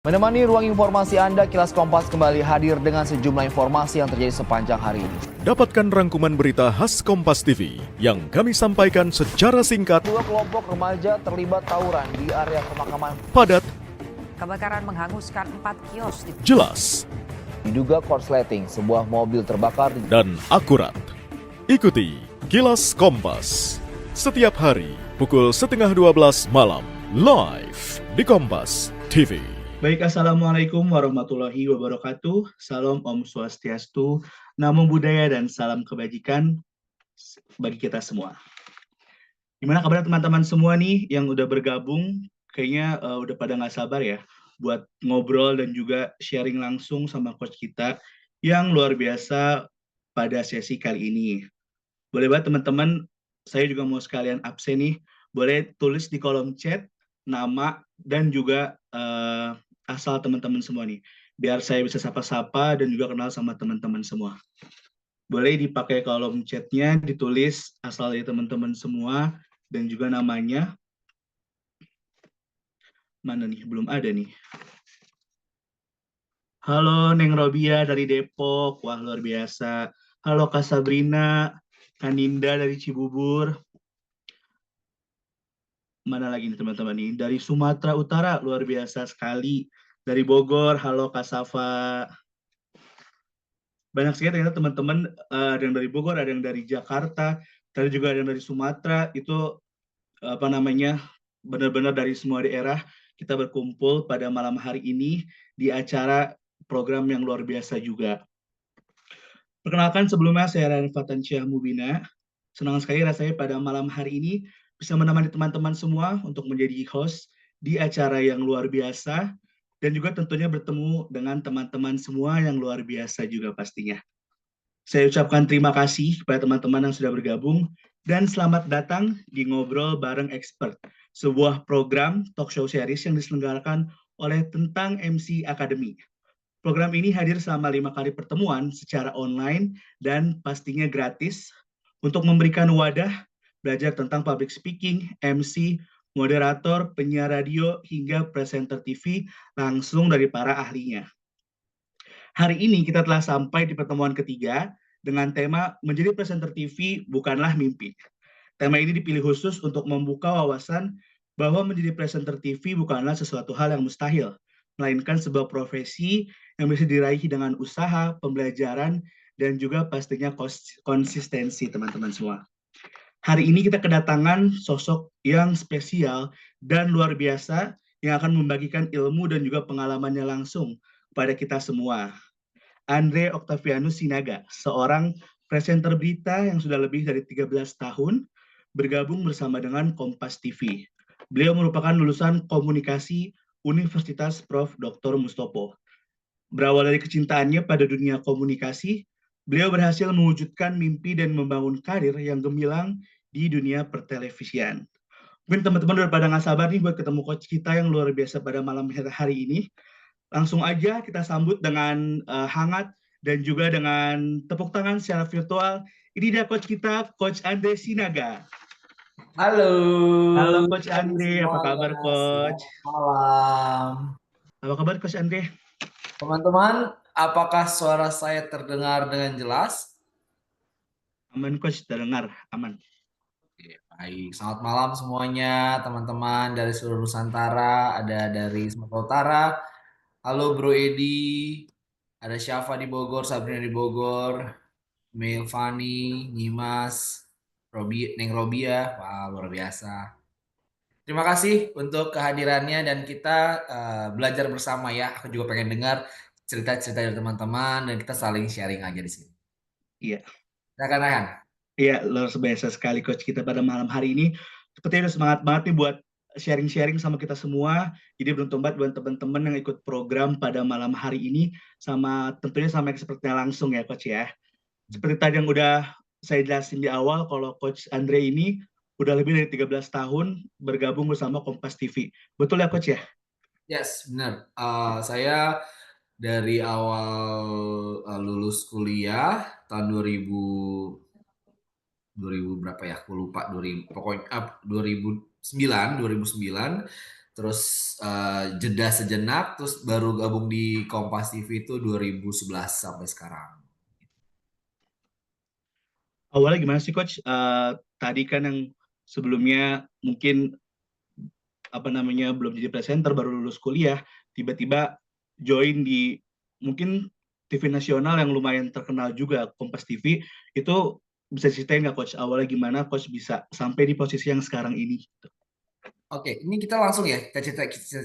Menemani ruang informasi Anda, Kilas Kompas kembali hadir dengan sejumlah informasi yang terjadi sepanjang hari ini. Dapatkan rangkuman berita khas Kompas TV yang kami sampaikan secara singkat, Dua kelompok remaja terlibat tawuran di area pemakaman. padat, Kebakaran menghanguskan 4 kios di jelas, Diduga korsleting, sebuah mobil terbakar. dan akurat. Ikuti Kilas Kompas setiap hari pukul 11:30 malam live di Kompas TV. Baik, Assalamualaikum warahmatullahi wabarakatuh. Salam Om Swastiastu, Namo Buddhaya, dan salam kebajikan bagi kita semua. Gimana kabar teman-teman semua nih yang udah bergabung? Kayaknya udah pada nggak sabar ya buat ngobrol dan juga sharing langsung sama coach kita yang luar biasa pada sesi kali ini. Boleh banget teman-teman, saya juga mau sekalian absen nih. Boleh tulis di kolom chat nama dan juga asal teman-teman semua nih, biar saya bisa sapa-sapa dan juga kenal sama teman-teman semua. Boleh dipakai kolom chatnya, ditulis asal dari teman-teman semua dan juga namanya. Mana nih? Belum ada nih. Halo Neng Robia dari Depok, wah luar biasa. Halo Kak Sabrina, Kak Ninda dari Cibubur. Mana lagi nih teman-teman nih? Dari Sumatera Utara, luar biasa sekali. Dari Bogor, halo Kak Safa. Banyak sekali ternyata teman-teman, ada yang dari Bogor, ada yang dari Jakarta, tadi juga ada yang dari Sumatera. Itu benar-benar dari semua daerah kita berkumpul pada malam hari ini di acara program yang luar biasa juga. Perkenalkan, sebelumnya saya Ryan Fatansyah Mubina. Senang sekali rasanya pada malam hari ini bisa menemani teman-teman semua untuk menjadi host di acara yang luar biasa dan juga tentunya bertemu dengan teman-teman semua yang luar biasa juga pastinya. Saya ucapkan terima kasih kepada teman-teman yang sudah bergabung dan selamat datang di Ngobrol Bareng Expert, sebuah program talk show series yang diselenggarakan oleh Tentang MC Academy. Program ini hadir selama 5 kali pertemuan secara online dan pastinya gratis untuk memberikan wadah belajar tentang public speaking, MC, moderator, penyiar radio, hingga presenter TV langsung dari para ahlinya. Hari ini kita telah sampai di pertemuan ketiga dengan tema menjadi presenter TV bukanlah mimpi. Tema ini dipilih khusus untuk membuka wawasan bahwa menjadi presenter TV bukanlah sesuatu hal yang mustahil, melainkan sebuah profesi yang bisa diraih dengan usaha, pembelajaran, dan juga pastinya konsistensi teman-teman semua. Hari ini kita kedatangan sosok yang spesial dan luar biasa yang akan membagikan ilmu dan juga pengalamannya langsung kepada kita semua. Andre Octavianus Sinaga, seorang presenter berita yang sudah lebih dari 13 tahun bergabung bersama dengan Kompas TV. Beliau merupakan lulusan komunikasi Universitas Prof. Dr. Mustopo. Berawal dari kecintaannya pada dunia komunikasi, beliau berhasil mewujudkan mimpi dan membangun karir yang gemilang di dunia pertelevisian. Mungkin teman-teman udah pada nggak sabar nih buat ketemu coach kita yang luar biasa pada malam hari ini. Langsung aja kita sambut dengan hangat dan juga dengan tepuk tangan secara virtual. Ini dia coach kita, Coach Andre Sinaga. Halo. Halo Coach Hai Andre, apa kabar semuanya, Coach? selamat malam. Apa kabar Coach Andre? Teman-teman, apakah suara saya terdengar dengan jelas? Aman Coach, terdengar, aman. Oke, baik, selamat malam semuanya teman-teman dari seluruh Nusantara, ada dari Sumatera Utara. Halo Bro Edi, ada Syafa di Bogor, Sabrina di Bogor, Mel Fani, Nyimas, Neng Robia, wah luar biasa. Terima kasih untuk kehadirannya dan kita belajar bersama ya. Aku juga pengen dengar cerita-cerita dari teman-teman dan kita saling sharing aja di sini. Iya. Silakan Rayhan. Iya, luar biasa sekali Coach kita pada malam hari ini. Sepertinya udah semangat banget nih buat sharing-sharing sama kita semua. Jadi beruntung banget buat teman-teman yang ikut program pada malam hari ini sama tentunya sama expertnya langsung ya Coach ya. Seperti tadi yang udah saya jelasin di awal, kalau Coach Andre ini udah lebih dari 13 tahun bergabung bersama Kompas TV. Betul ya Coach ya? Yes, benar. Saya dari awal lulus kuliah tahun 2000 berapa ya? Aku lupa 2000 pokoknya 2009. terus jeda sejenak, terus baru gabung di Kompas TV itu 2011 sampai sekarang. Awalnya gimana sih Coach? Tadi kan yang sebelumnya mungkin belum jadi presenter, baru lulus kuliah, tiba-tiba join di mungkin TV nasional yang lumayan terkenal juga, Kompas TV. Itu bisa ceritain nggak Coach, awalnya gimana Coach bisa sampai di posisi yang sekarang ini? Oke, ini kita langsung ya ke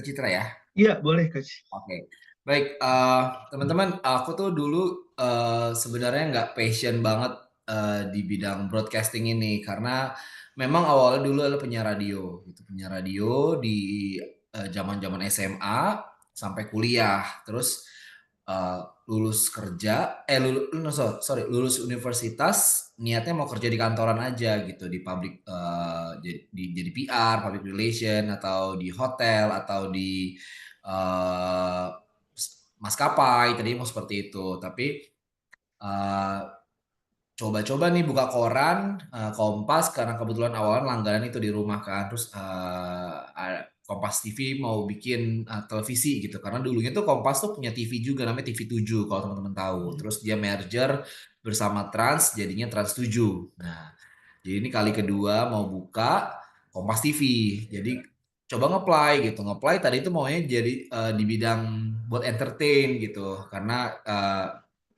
citra ya. Iya, boleh Coach. Oke, baik teman-teman, aku tuh dulu sebenarnya nggak passion banget di bidang broadcasting ini karena memang awalnya dulu adalah penyiar radio di zaman-zaman SMA sampai kuliah, terus eh, lulus kerja, lulus universitas, niatnya mau kerja di kantoran aja gitu, di public, jadi PR, public relation, atau di hotel, atau di eh, maskapai, tadi mau seperti itu. Tapi eh, coba-coba nih buka koran, Kompas, karena kebetulan awalnya langganan itu di rumah kan, terus Kompas TV mau bikin televisi gitu, karena dulunya tuh Kompas tuh punya TV juga namanya TV7 kalau teman-teman tahu, terus dia merger bersama Trans jadinya Trans 7. Nah, jadi ini kali kedua mau buka Kompas TV, jadi coba ngeplay tadi itu maunya jadi di bidang buat entertain gitu, karena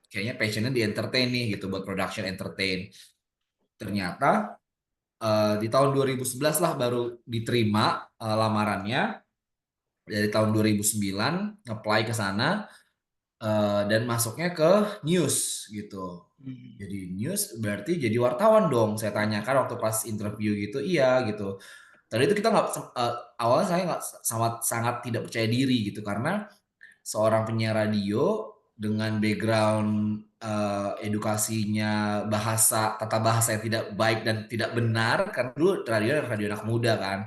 kayaknya passionnya di entertain nih gitu, buat production entertain. Ternyata di tahun 2011 lah baru diterima lamarannya. Dari tahun 2009 apply ke sana dan masuknya ke news gitu. Jadi news berarti jadi wartawan dong. Saya tanyakan waktu pas interview gitu, iya gitu. Tadi itu kita nggak awalnya saya nggak sangat tidak percaya diri gitu, karena seorang penyiar radio dengan background edukasinya tata bahasa yang tidak baik dan tidak benar, karena dulu radio anak muda kan,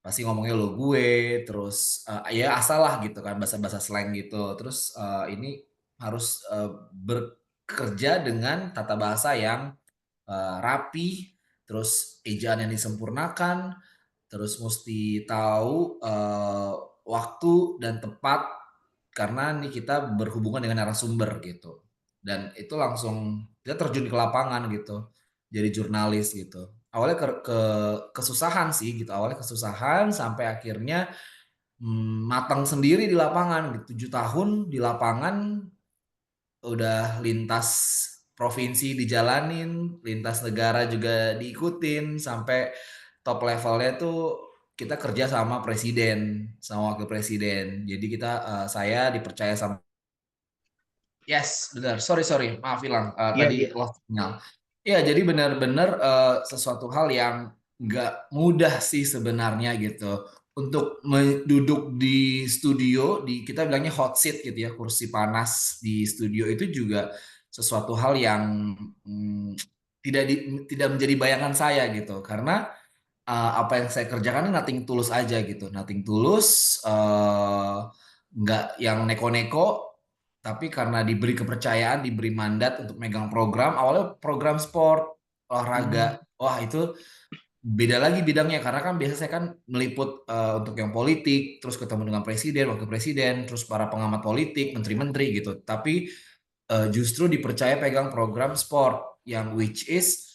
pasti ngomongnya lo gue, terus ya asal lah gitu kan, bahasa-bahasa slang gitu, terus ini harus bekerja dengan tata bahasa yang rapi, terus ejaan yang disempurnakan, terus mesti tahu waktu dan tempat, karena nih kita berhubungan dengan narasumber gitu. Dan itu langsung kita terjun ke lapangan gitu, jadi jurnalis gitu. Awalnya kesusahan sih gitu, awalnya kesusahan sampai akhirnya matang sendiri di lapangan gitu. 7 tahun di lapangan, udah lintas provinsi dijalanin, lintas negara juga diikutin, sampai top levelnya tuh kita kerja sama presiden, sama wakil presiden. Jadi saya dipercaya sama. Yes, benar. Sorry, maaf hilang. Iya, Tadi iya. lost sinyal. Ya, jadi benar-benar sesuatu hal yang nggak mudah sih sebenarnya gitu. Untuk duduk di studio, kita bilangnya hot seat gitu ya, kursi panas di studio itu juga sesuatu hal yang tidak menjadi bayangan saya gitu. Karena apa yang saya kerjakan ini nothing tulus aja gitu, nothing tulus, nggak yang neko-neko, tapi karena diberi kepercayaan, diberi mandat untuk megang program, awalnya program sport, olahraga, wah itu beda lagi bidangnya, karena kan biasa saya kan meliput untuk yang politik, terus ketemu dengan presiden, wakil presiden, terus para pengamat politik, menteri-menteri gitu, tapi justru dipercaya pegang program sport, yang which is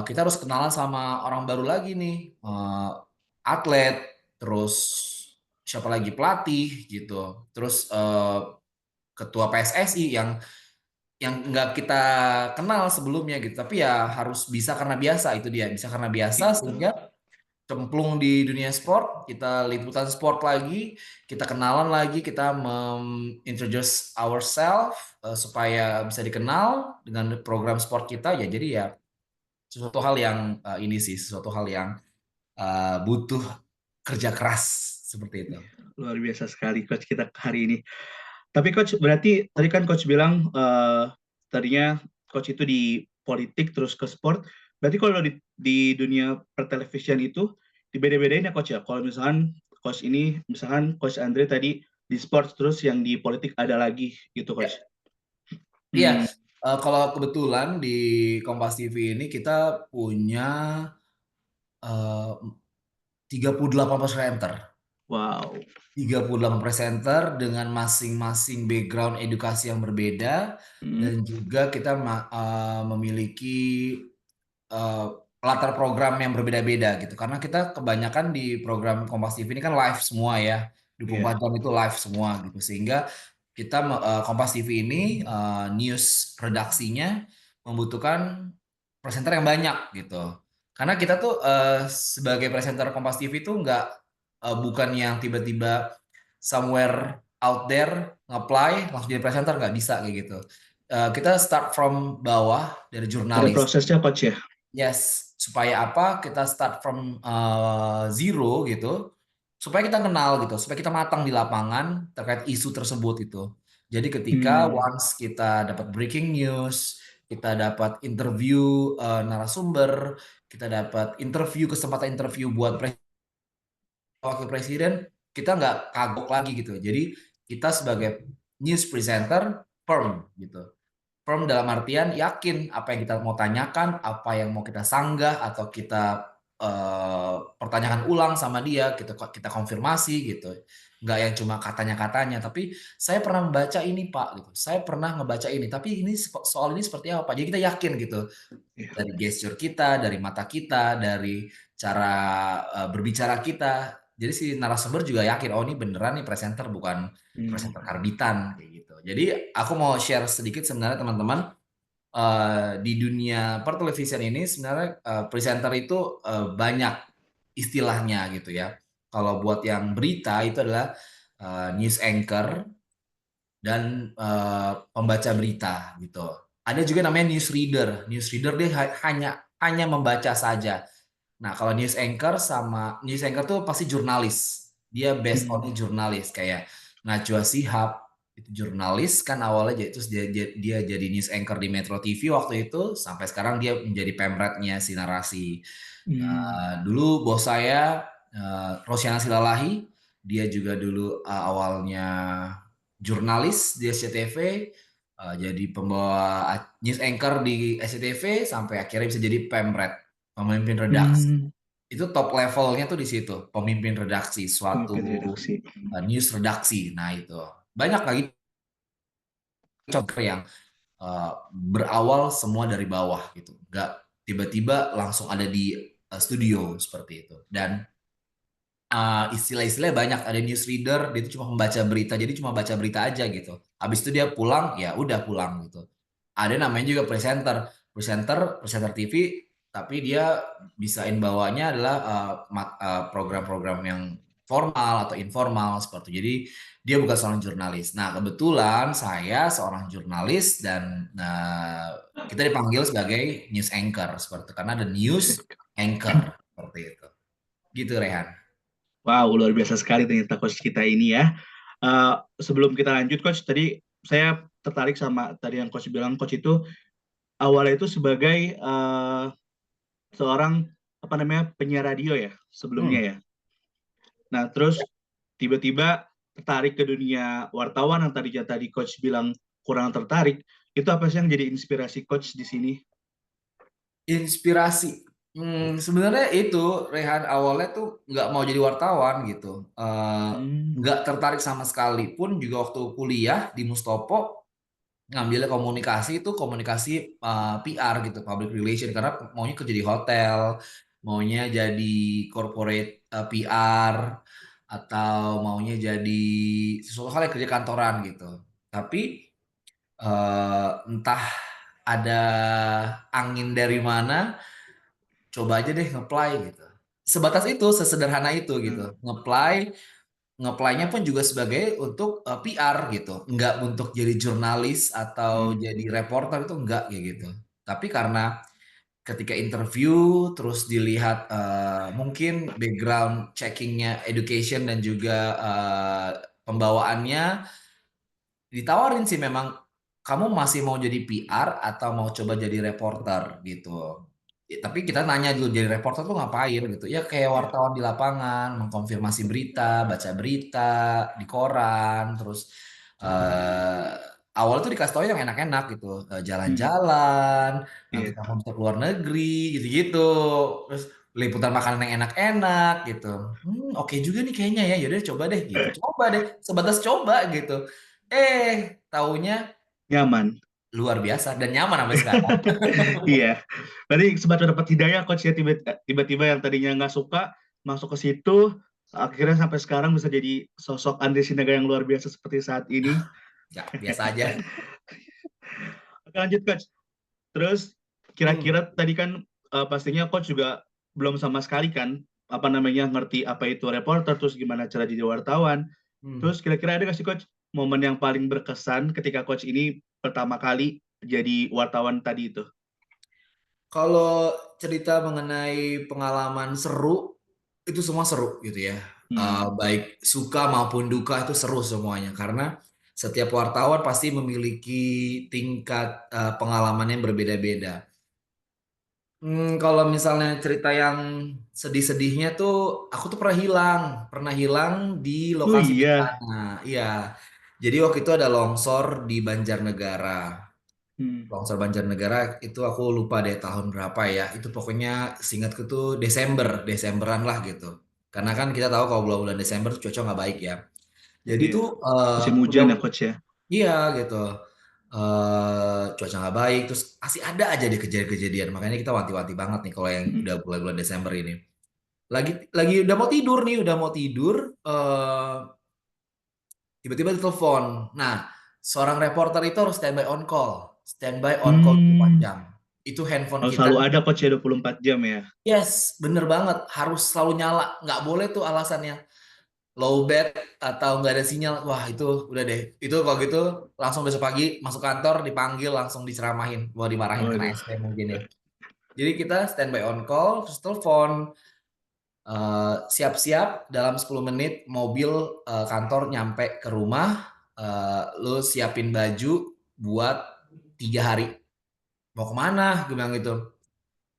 kita harus kenalan sama orang baru lagi nih, atlet, terus siapa lagi, pelatih gitu, terus ketua PSSI yang nggak kita kenal sebelumnya gitu, tapi ya harus bisa karena biasa, itu dia, bisa karena biasa sehingga cemplung di dunia sport, kita liputan sport lagi, kita kenalan lagi, kita introduce ourselves supaya bisa dikenal dengan program sport kita ya. Jadi ya sesuatu hal yang sesuatu hal yang butuh kerja keras seperti itu. Luar biasa sekali Coach kita hari ini. Tapi Coach, berarti tadi kan Coach bilang tadinya Coach itu di politik terus ke sport. Berarti kalau di dunia pertelevisian itu dibeda-bedain ya Coach ya? Kalau misalkan Coach Andre tadi di sport, terus yang di politik ada lagi gitu Coach? Iya, kalau kebetulan di Kompas TV ini kita punya 38 presenter. Wow. 38 presenter dengan masing-masing background edukasi yang berbeda dan juga kita memiliki latar program yang berbeda-beda gitu. Karena kita kebanyakan di program Kompas TV ini kan live semua ya. 24 jam itu live semua gitu. Sehingga kita Kompas TV ini news redaksinya membutuhkan presenter yang banyak gitu. Karena kita tuh sebagai presenter Kompas TV itu bukan yang tiba-tiba somewhere out there nge-apply langsung jadi presenter, nggak bisa kayak gitu. Kita start from bawah dari Ada jurnalis. prosesnya coach ya? Yes, supaya apa? Kita start from zero gitu, supaya kita kenal gitu, supaya kita matang di lapangan terkait isu tersebut itu. Jadi ketika once kita dapat breaking news, kita dapat interview narasumber, kita dapat kesempatan interview buat wakil presiden, kita nggak kagok lagi gitu. Jadi kita sebagai news presenter firm gitu. Firm dalam artian yakin apa yang kita mau tanyakan, apa yang mau kita sanggah atau kita pertanyakan ulang sama dia, kita konfirmasi gitu. Nggak yang cuma katanya-katanya, tapi saya pernah membaca ini Pak, gitu. Saya pernah ngebaca ini, tapi ini soal ini seperti apa Pak? Jadi kita yakin gitu. Dari gesture kita, dari mata kita, dari cara berbicara kita. Jadi si narasumber juga yakin, oh ini beneran nih presenter, bukan presenter karbitan kayak gitu. Jadi aku mau share sedikit sebenarnya teman-teman, di dunia pertelevisian ini sebenarnya presenter itu banyak istilahnya gitu ya. Kalau buat yang berita itu adalah news anchor dan pembaca berita gitu. Ada juga namanya news reader. News reader dia hanya membaca saja. Nah, kalau news anchor tuh pasti jurnalis. Dia based on jurnalis kayak Najwa Shihab itu jurnalis kan awalnya, terus dia jadi news anchor di Metro TV waktu itu, sampai sekarang dia menjadi pemretnya si narasi. Dulu bos saya Rosiana Silalahi, dia juga dulu awalnya jurnalis di SCTV, jadi pembawa news anchor di SCTV sampai akhirnya bisa jadi pemret, pemimpin redaksi. Itu top levelnya tuh di situ, pemimpin redaksi suatu news redaksi. Nah itu banyak lagi contoh yang berawal semua dari bawah gitu, nggak tiba-tiba langsung ada di studio seperti itu. Dan istilah-istilahnya banyak, ada news reader, dia itu cuma membaca berita, jadi cuma baca berita aja gitu. Habis itu dia pulang, ya udah pulang gitu. Ada namanya juga presenter TV, tapi dia bisain bawanya adalah program-program yang formal atau informal seperti itu. Jadi dia bukan seorang jurnalis. Nah kebetulan saya seorang jurnalis dan kita dipanggil sebagai news anchor seperti itu, karena ada news anchor seperti itu. Gitu Rehan. Wow, luar biasa sekali ternyata coach kita ini ya. Sebelum kita lanjut coach, tadi saya tertarik sama tadi yang coach bilang, coach itu awalnya itu sebagai seorang penyiar radio ya sebelumnya ya. Nah, terus tiba-tiba tertarik ke dunia wartawan yang tadi coach bilang kurang tertarik. Itu apa sih yang jadi inspirasi coach di sini? Inspirasi. Sebenarnya itu Rehan awalnya tuh nggak mau jadi wartawan gitu, nggak tertarik sama sekali pun. Juga waktu kuliah di Mustopo ngambil komunikasi PR gitu, public relation, karena maunya kerja di hotel, maunya jadi corporate PR, atau maunya jadi sesuatu hal yang kerja kantoran gitu. Tapi entah ada angin dari mana, coba aja deh nge-apply gitu. Sebatas itu, sesederhana itu gitu. Nge-apply-nya pun juga sebagai untuk PR gitu. Enggak untuk jadi jurnalis atau jadi reporter, itu enggak kayak gitu. Tapi karena ketika interview terus dilihat mungkin background checkingnya, education dan juga pembawaannya, ditawarin sih memang, kamu masih mau jadi PR atau mau coba jadi reporter gitu. Tapi kita nanya dulu, jadi reporter tuh ngapain gitu. Ya kayak wartawan di lapangan, mengkonfirmasi berita, baca berita di koran, terus awal tuh dikasih tau yang enak-enak gitu, jalan-jalan, nanti kamu bisa keluar negeri gitu-gitu. Terus liputan makanan yang enak-enak gitu. Oke juga nih kayaknya ya. Yaudah coba deh gitu. Coba deh, sebatas coba gitu. Taunya Nyaman. luar biasa dan nyaman sampai sekarang. Iya. Berarti sempat dapat hidayah coach ya, tiba-tiba yang tadinya nggak suka masuk ke situ, akhirnya sampai sekarang bisa jadi sosok Andre Sinaga yang luar biasa seperti saat ini. Ya, biasa aja. Oke, lanjut coach. Terus Hmm, kira-kira tadi kan pastinya coach juga belum sama sekali kan apa namanya ngerti apa itu reporter, terus gimana cara jadi wartawan. hmm. Terus kira-kira ada nggak sih coach momen yang paling berkesan ketika coach ini pertama kali jadi wartawan tadi itu? Kalau cerita mengenai pengalaman seru, itu semua seru gitu ya. Hmm. Baik suka maupun duka itu seru semuanya. Karena setiap wartawan pasti memiliki tingkat pengalaman yang berbeda-beda. Kalau misalnya cerita yang sedih-sedihnya tuh, aku tuh pernah hilang di Oh lokasi iya. bencana. Iya, jadi waktu itu ada longsor di Banjarnegara. Hmm. Longsor Banjarnegara itu aku lupa deh tahun berapa ya. Itu pokoknya seingatku tuh Desemberan lah gitu. Karena kan kita tahu kalau bulan-bulan Desember tuh cuaca nggak baik ya. Jadi Iya. tuh Musim udah hujan ya coach ya. iya gitu. Cuaca nggak baik terus masih ada aja deh kejadian-kejadian. Makanya kita wanti-wanti banget nih kalau yang Hmm. udah bulan-bulan Desember ini. Lagi udah mau tidur nih, udah mau tidur. Tiba-tiba ditelepon. Nah, seorang reporter itu harus standby on call. Standby on call 24 Hmm. jam. Itu handphone Oh, kita. selalu ada coach ya 24 jam ya. Yes, bener banget. Harus selalu nyala. Nggak boleh tuh alasannya low bat atau nggak ada sinyal. Wah, itu udah deh. Itu kalau gitu langsung besok pagi masuk kantor, dipanggil, langsung diceramahin. Mau dimarahin kena Waduh. SP mungkin ya. Jadi kita standby on call, terus telepon. Siap-siap dalam 10 menit mobil kantor nyampe ke rumah, lu siapin baju buat 3 hari. Mau kemana? Gue bilang gitu.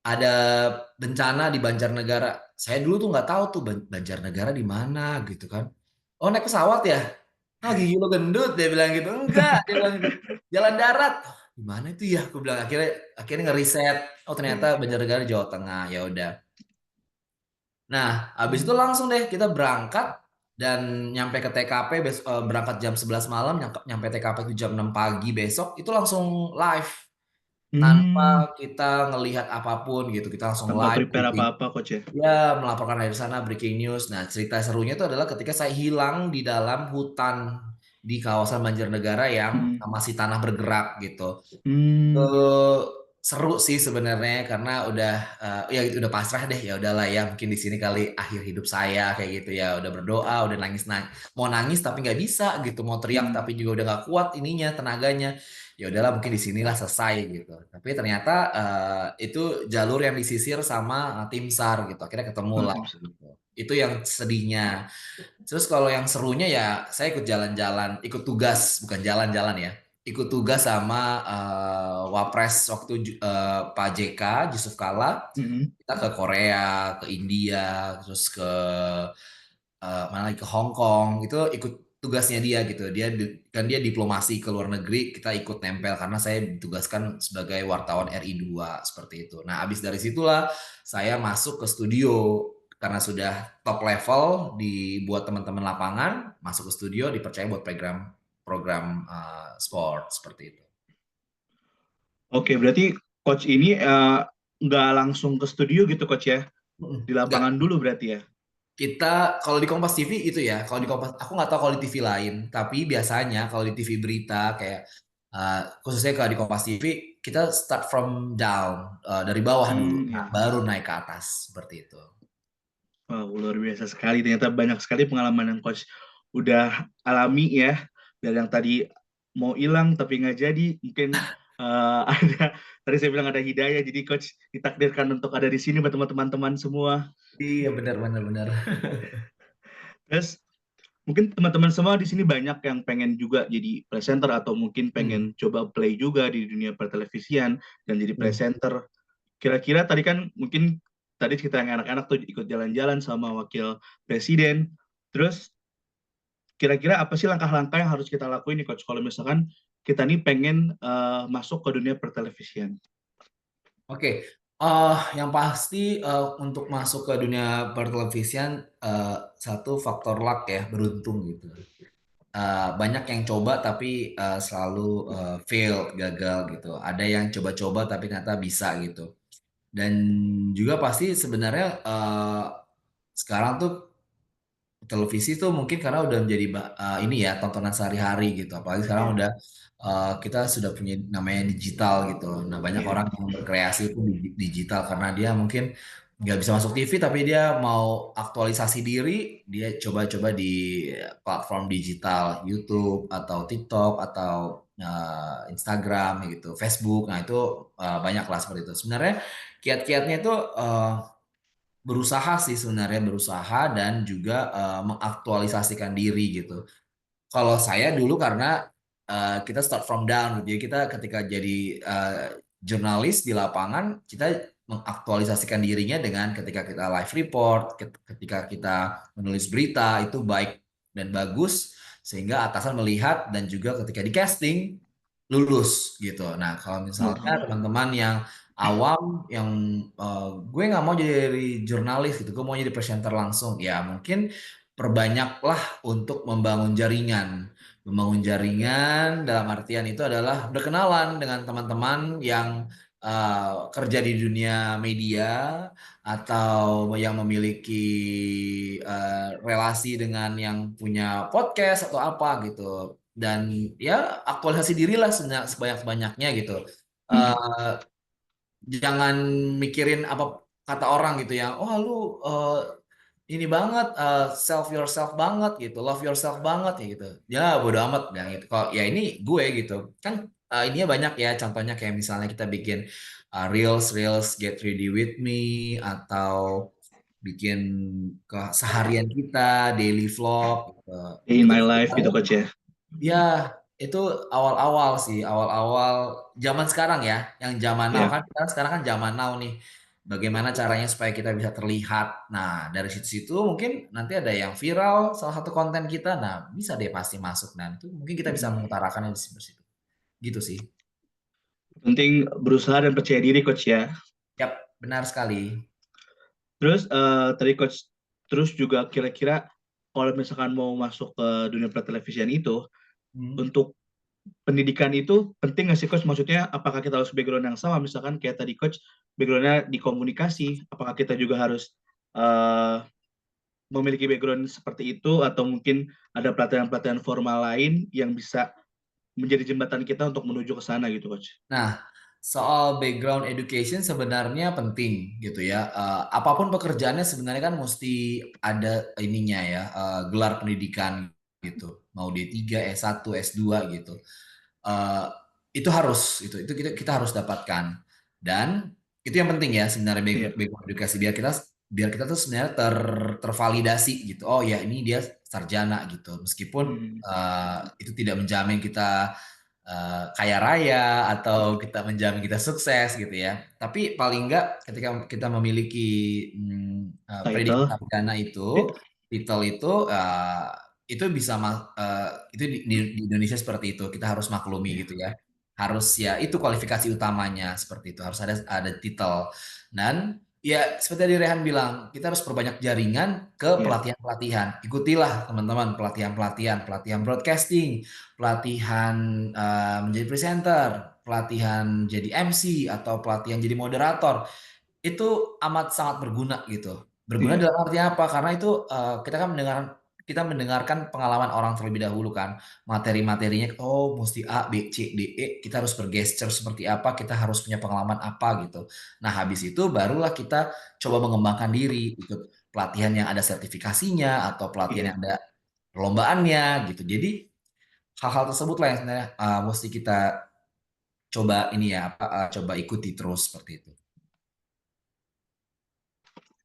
Ada bencana di Banjarnegara. Saya dulu tuh nggak tahu tuh Banjarnegara di mana gitu kan. Oh naik pesawat ya? Ah gigi lo gendut dia bilang gitu. Enggak, dia bilang gitu. Jalan darat. Oh, di mana itu ya? Gue bilang akhirnya ngeriset. Oh ternyata Banjarnegara di Jawa Tengah. Ya udah. Nah, habis itu langsung deh kita berangkat dan nyampe ke TKP berangkat jam 11 malam, nyampe TKP itu jam 6 pagi besok, itu langsung live Hmm. tanpa kita ngelihat apapun gitu. Kita langsung Tanpa live prepare breaking. apa-apa coach ya. Ya, melaporkan dari sana breaking news. Nah, cerita serunya itu adalah ketika saya hilang di dalam hutan di kawasan Banjarnegara yang Hmm. masih tanah bergerak gitu. Hmm. Eh, Seru sih sebenarnya karena ya udah pasrah deh ya udahlah ya mungkin di sini kali akhir hidup saya kayak gitu ya udah berdoa udah nangis mau nangis tapi nggak bisa gitu mau teriak Hmm. tapi juga udah nggak kuat ininya tenaganya ya udahlah mungkin di sinilah selesai gitu tapi ternyata itu jalur yang disisir sama tim SAR gitu akhirnya ketemu Oh, lah tim. gitu itu yang sedihnya. Terus kalau yang serunya ya saya ikut jalan-jalan, ikut tugas, bukan jalan-jalan ya. Ikut tugas sama Wapres waktu Pak JK, Yusuf Kala. Hmm. Kita ke Korea, ke India, terus ke mana lagi ke Hong Kong. Itu ikut tugasnya dia gitu. Kan dia diplomasi ke luar negeri, kita ikut nempel karena saya ditugaskan sebagai wartawan RI 2 seperti itu. Nah, habis dari situlah saya masuk ke studio karena sudah top level dibuat teman-teman lapangan, masuk ke studio dipercaya buat program program sport seperti itu. Oke, berarti coach ini nggak langsung ke studio gitu coach ya? Di Enggak, lapangan dulu berarti ya? kita kalau di Kompas TV itu ya, kalau di Kompas, aku nggak tahu kalau di TV lain, tapi biasanya kalau di TV berita kayak khususnya kalau di Kompas TV kita start from down dari bawah dulu, Hmm, nah ya. baru naik ke atas seperti itu. Wow, luar biasa sekali. Ternyata banyak sekali pengalaman yang coach udah alami ya. Dari yang tadi mau hilang tapi nggak jadi. Mungkin ada, tadi saya bilang ada hidayah. Jadi coach ditakdirkan untuk ada di sini buat teman-teman semua. Iya benar benar benar. Terus mungkin teman-teman semua di sini banyak yang pengen juga jadi presenter atau mungkin Hmm, pengen coba play juga di dunia pertelevisian dan jadi hmm. presenter. Kira-kira tadi kan mungkin tadi kita yang anak-anak tuh ikut jalan-jalan sama wakil presiden. Terus kira-kira apa sih langkah-langkah yang harus kita lakuin nih coach kalau misalkan kita nih pengen masuk ke dunia pertelevisian? Oke, Yang pasti untuk masuk ke dunia pertelevisian satu faktor luck ya, beruntung gitu. Banyak yang coba tapi selalu fail, gagal gitu. Ada yang coba-coba tapi ternyata bisa gitu. Dan juga pasti sebenarnya sekarang tuh televisi tuh mungkin karena udah menjadi ini ya tontonan sehari-hari gitu. Apalagi sekarang Iya, udah kita sudah punya namanya digital gitu. Nah banyak iya. orang yang berkreasi itu di digital karena dia mungkin nggak bisa masuk TV tapi dia mau aktualisasi diri, dia coba-coba di platform digital, YouTube atau TikTok atau Instagram gitu, Facebook. Nah itu banyak lah seperti itu. Sebenarnya kiat-kiatnya itu berusaha sih sebenarnya berusaha dan juga mengaktualisasikan diri gitu. Kalau saya dulu karena kita start from down gitu. Jadi kita ketika jadi jurnalis di lapangan kita mengaktualisasikan dirinya dengan ketika kita live report, ketika kita menulis berita itu baik dan bagus sehingga atasan melihat dan juga ketika di casting lulus gitu. Nah, kalau misalnya Mhm. teman-teman yang awam yang gue nggak mau jadi jurnalis gitu, gue mau jadi presenter langsung, ya mungkin perbanyaklah untuk membangun jaringan. Membangun jaringan dalam artian itu adalah berkenalan dengan teman-teman yang kerja di dunia media atau yang memiliki relasi dengan yang punya podcast atau apa gitu. Dan ya aktualisasi dirilah sebanyak-banyaknya gitu. Mhm. Eh, Jangan mikirin apa kata orang gitu ya. Oh lu ini banget self yourself banget gitu, love yourself banget ya gitu. Ya bodo amat bilang gitu. Kalau ya ini gue gitu. Kan ininya banyak ya contohnya kayak misalnya kita bikin reels reels get ready with me atau bikin keseharian kita daily vlog gitu. Day in Itu my life gitu coach ya. ya, itu awal-awal sih, awal-awal zaman sekarang ya, yang zaman now Iya. kan sekarang kan zaman now nih. Bagaimana caranya supaya kita bisa terlihat. Nah, dari situ-situ mungkin nanti ada yang viral salah satu konten kita. Nah, bisa deh pasti masuk dan itu mungkin kita bisa Mhm. mengutarakannya di situ. Gitu sih. Penting berusaha dan percaya diri coach ya. Yap, benar sekali. Terus tadi coach terus juga kira-kira kalau misalkan mau masuk ke dunia pertelevisian itu Hmm. untuk pendidikan itu penting nggak sih coach? Maksudnya apakah kita harus background yang sama? Misalkan kayak tadi coach backgroundnya di komunikasi, apakah kita juga harus uh, memiliki background seperti itu atau mungkin ada pelatihan-pelatihan formal lain yang bisa menjadi jembatan kita untuk menuju ke sana gitu coach? Nah, soal background education sebenarnya penting gitu ya. Apapun pekerjaannya sebenarnya kan mesti ada ininya ya, gelar pendidikan gitu. Mau D3, S1, S2 gitu. Eh, itu harus itu kita harus dapatkan. Dan itu yang penting ya sebenarnya Iya. background edukasi biar kita tuh sebenarnya tervalidasi gitu. Oh ya ini dia sarjana gitu. Meskipun Hmm. itu tidak menjamin kita kaya raya atau kita menjamin kita sukses gitu ya. Tapi paling enggak ketika kita memiliki pendidikan Title. sarjana itu, titel itu bisa itu di Indonesia seperti itu. Kita harus Iya. maklumi gitu ya. Harus ya itu kualifikasi utamanya seperti itu. Harus ada titel. Dan ya seperti tadi Rehan bilang, kita harus perbanyak jaringan ke Iya. pelatihan-pelatihan. Ikutilah teman-teman pelatihan-pelatihan, pelatihan broadcasting, pelatihan menjadi presenter, pelatihan jadi MC atau pelatihan jadi moderator itu amat sangat berguna gitu. Berguna Iya. dalam arti apa? Karena itu kita mendengarkan pengalaman orang terlebih dahulu kan, materi-materinya, oh mesti A, B, C, D, E, kita harus bergesture seperti apa, kita harus punya pengalaman apa gitu. Nah habis itu barulah kita coba mengembangkan diri, ikut pelatihan yang ada sertifikasinya atau pelatihan Iya. yang ada perlombaannya gitu. Jadi hal-hal tersebut lah yang sebenarnya mesti kita coba ini ya, coba ikuti terus seperti itu.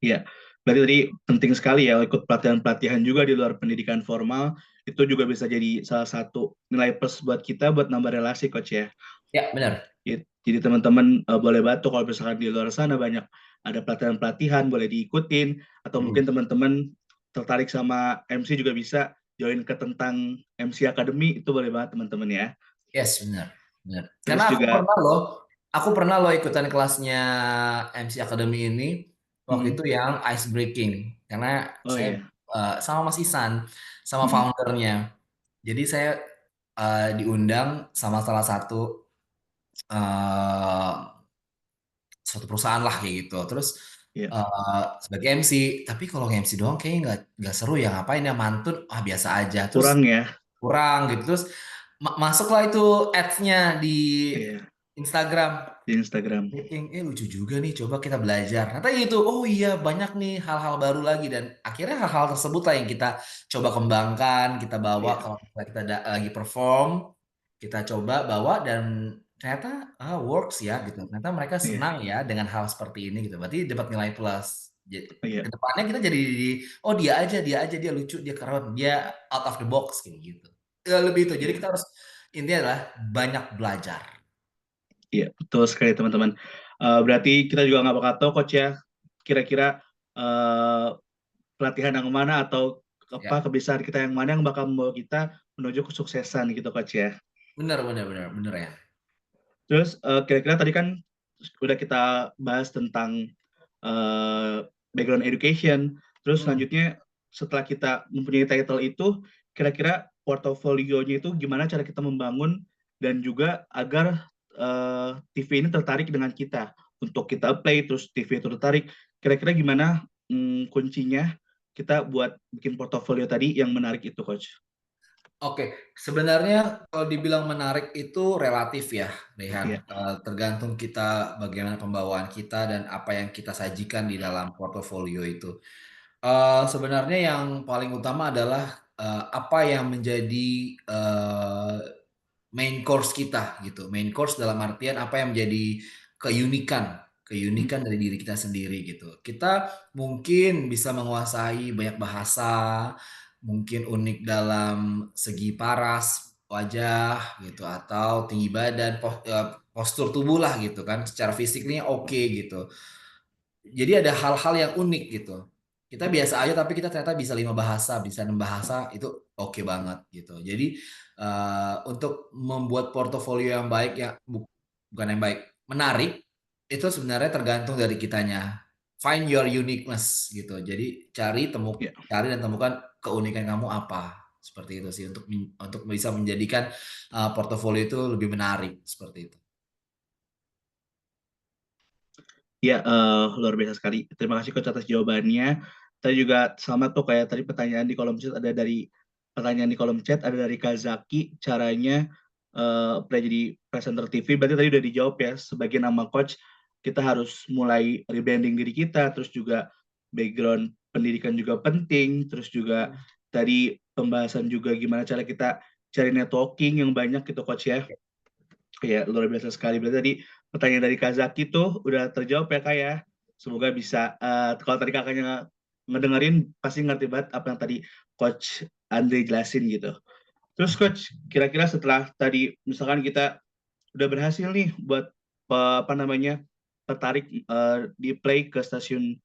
Iya, berarti tadi penting sekali ya ikut pelatihan-pelatihan juga di luar pendidikan formal, itu juga bisa jadi salah satu nilai plus buat kita buat nambah relasi coach ya. Ya, benar. Jadi teman-teman boleh bantu kalau misalkan di luar sana banyak ada pelatihan-pelatihan boleh diikutin atau Hmm. mungkin teman-teman tertarik sama MC juga bisa join ke tentang MC Academy itu boleh banget teman-teman ya. Yes, benar. Benar. Terus Karena aku juga pernah loh, Aku pernah loh ikutan kelasnya MC Academy ini waktu itu Mm-mm. yang ice breaking karena Oh saya iya. sama Mas Isan sama Mm-mm. foundernya. Jadi saya diundang sama salah satu eh, suatu perusahaan lah kayak gitu. Terus Iya. sebagai MC, tapi kalau MC doang kayaknya nggak seru ya, ngapain ya mantun, biasa aja. Terus Kurang ya. kurang gitu. Terus masuklah itu ads-nya di Iya. Instagram. Di Instagram. Lucu juga nih, coba kita belajar. Ternyata gitu, oh iya banyak nih hal-hal baru lagi dan akhirnya hal-hal tersebut lah yang kita coba kembangkan, kita bawa Iya. kalau misalnya kita lagi perform, kita coba bawa dan ternyata works ya gitu. Ternyata mereka Iya. senang ya dengan hal seperti ini gitu. Berarti dapat nilai plus. Jadi, Iya. kedepannya kita jadi oh dia aja dia lucu, dia keren, dia out of the box kayak gitu. Lebih itu. Jadi Iya. kita harus intinya adalah banyak belajar. Iya, betul sekali teman-teman. Berarti kita juga nggak bakal tahu coach ya, kira-kira eh, pelatihan yang mana atau apa Ya, kebiasaan kita yang mana yang bakal membawa kita menuju kesuksesan gitu coach ya. benar ya. Terus kira-kira tadi kan udah kita bahas tentang eh, background education. Terus Hmm. selanjutnya setelah kita mempunyai title itu, kira-kira portofolionya itu gimana cara kita membangun dan juga agar TV ini tertarik dengan kita untuk kita apply, terus TV itu tertarik. Kira-kira gimana kuncinya kita buat bikin portofolio tadi yang menarik itu, Coach? Oke, sebenarnya kalau dibilang menarik itu relatif ya, Rehan. Iya. Tergantung kita bagaimana pembawaan kita dan apa yang kita sajikan di dalam portofolio itu. Sebenarnya yang paling utama adalah apa yang menjadi main course kita gitu. Main course dalam artian apa yang menjadi keunikan, Hmm. keunikan dari diri kita sendiri gitu. Kita mungkin bisa menguasai banyak bahasa, mungkin unik dalam segi paras wajah gitu atau tinggi badan, postur tubuh lah gitu kan. Secara fisiknya oke gitu. Jadi ada hal-hal yang unik gitu. Kita biasa aja tapi kita ternyata bisa 5 bahasa, bisa 6 bahasa itu oke banget gitu. Jadi untuk membuat portofolio yang baik ya bukan yang baik, menarik itu sebenarnya tergantung dari kitanya. Find your uniqueness gitu. Jadi Ya. cari dan temukan keunikan kamu apa. Seperti itu sih untuk bisa menjadikan portofolio itu lebih menarik seperti itu. Ya, luar biasa sekali. Terima kasih Coach atas jawabannya. Tadi juga selamat tuh kayak tadi pertanyaan di kolom chat ada dari Kazaki caranya apply jadi presenter TV. Berarti tadi udah dijawab ya. Sebagai nama coach kita harus mulai rebranding diri kita, terus juga background pendidikan juga penting, terus juga tadi pembahasan juga gimana cara kita cari networking yang banyak gitu coach ya. Ya, luar biasa sekali. Berarti tadi pertanyaan dari Kazaki tuh udah terjawab ya Kak ya. Semoga bisa, kalau tadi kakaknya ngedengerin, pasti ngerti banget apa yang tadi Coach Andre jelasin gitu. Terus Coach, kira-kira setelah tadi, misalkan kita udah berhasil nih buat, apa namanya, tertarik di play ke stasiun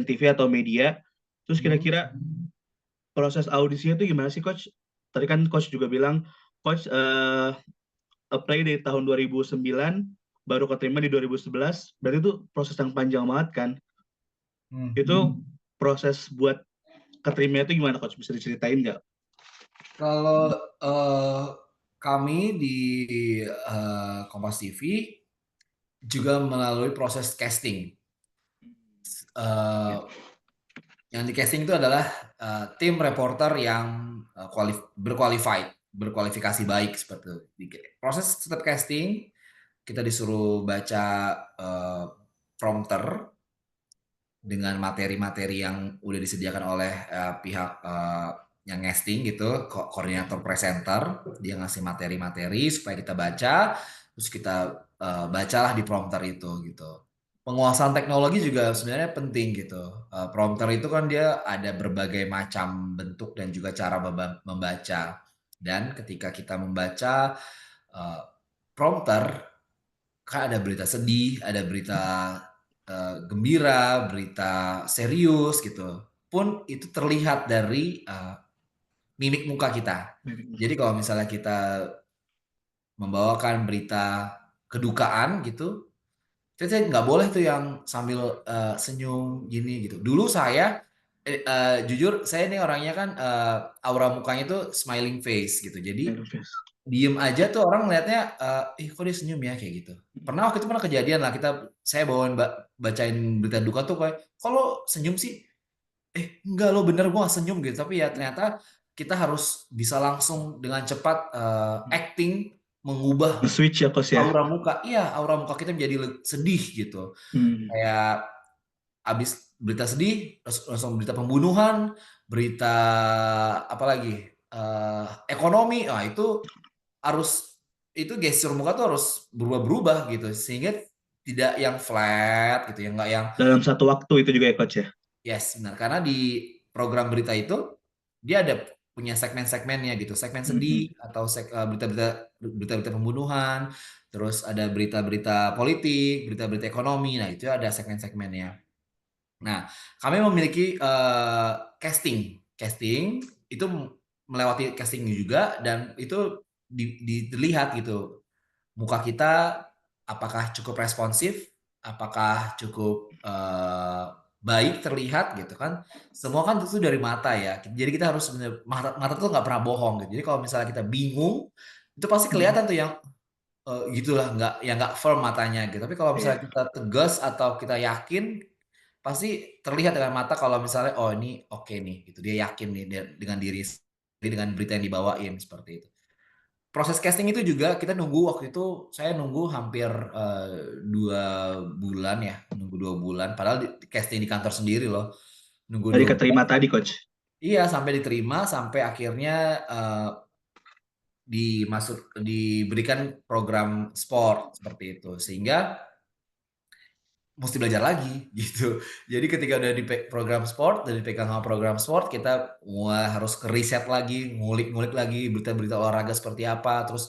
TV atau media, terus kira-kira proses audisinya tuh gimana sih Coach? Tadi kan Coach juga bilang, Coach apply dari tahun 2009 baru keterima di 2011, berarti itu proses yang panjang banget kan. Itu proses buat keterima itu gimana coach, bisa diceritain nggak? Kalau kami di Kompas TV juga melalui proses casting. Eh, Ya. yang di casting itu adalah tim reporter yang berkualifikasi baik seperti itu. Proses setiap casting kita disuruh baca prompter dengan materi-materi yang udah disediakan oleh pihak yang casting gitu, koordinator presenter, dia ngasih materi-materi supaya kita baca, terus kita bacalah di prompter itu gitu. Penguasaan teknologi juga sebenarnya penting gitu. Prompter itu kan dia ada berbagai macam bentuk dan juga cara membaca. Dan ketika kita membaca prompter, kan ada berita sedih, ada berita gembira, berita serius gitu. Pun itu terlihat dari mimik muka kita. Jadi kalau misalnya kita membawakan berita kedukaan gitu, saya nggak boleh tuh yang sambil senyum gini gitu. Dulu saya jujur saya ini orangnya kan aura mukanya tuh smiling face gitu. Jadi diem aja tuh orang ngelihatnya, kok dia senyum ya kayak gitu. Waktu itu pernah kejadian lah saya bawain bacain berita duka tuh kayak, kalau senyum sih, enggak lo bener gua nggak senyum gitu. Tapi ya ternyata kita harus bisa langsung dengan cepat acting mengubah Switch ya coach ya. aura muka. Iya, aura muka kita menjadi sedih gitu. Kayak abis berita sedih, langsung berita pembunuhan, berita apa lagi, ekonomi, nah itu gestur muka tuh harus berubah-berubah gitu, sehingga tidak yang flat gitu, yang nggak yang Dalam satu waktu itu juga ya coach ya. yes benar, karena di program berita itu dia ada punya segmen-segmennya gitu, segmen sedih atau berita-berita pembunuhan, terus ada berita-berita politik, berita-berita ekonomi, nah itu ada segmen-segmennya. Nah, kami memiliki casting itu melewati casting juga, dan itu dilihat gitu muka kita apakah cukup responsif, apakah cukup baik terlihat gitu kan. Semua kan itu dari mata ya. Jadi kita harus mata tuh nggak pernah bohong gitu. Jadi kalau misalnya kita bingung, itu pasti kelihatan tuh yang gitulah, nggak firm matanya gitu. Tapi kalau misalnya kita tegas atau kita yakin, pasti terlihat dengan mata kalau misalnya oh ini oke nih gitu, dia yakin nih dengan diri dengan berita yang dibawain seperti itu. Proses casting itu juga kita nunggu, waktu itu saya nunggu hampir 2 bulan ya, nunggu 2 bulan, padahal casting di kantor sendiri loh, nunggu Tadi 2 bulan. keterima tadi coach. Iya, sampai diterima, sampai akhirnya diberikan program sport seperti itu, sehingga mesti belajar lagi gitu. Jadi ketika udah di program sport dan dipegang sama program sport, kita harus ke riset lagi, ngulik-ngulik lagi berita-berita olahraga seperti apa, terus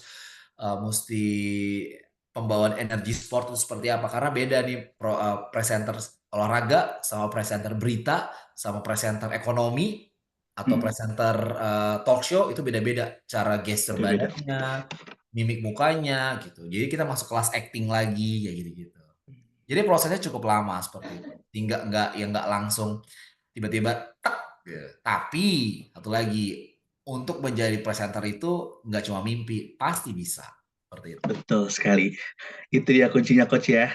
mesti pembawaan energi sport itu seperti apa, karena beda nih presenter olahraga sama presenter berita sama presenter ekonomi atau presenter talk show, itu beda-beda cara gestur Beda. badannya, mimik mukanya gitu. Jadi kita masuk kelas acting lagi kayak gitu-gitu. Jadi prosesnya cukup lama seperti itu. Hingga nggak langsung tiba-tiba tak gitu. Tapi satu lagi, untuk menjadi presenter itu nggak cuma mimpi, pasti bisa seperti itu. Betul sekali. Itu dia kuncinya coach ya.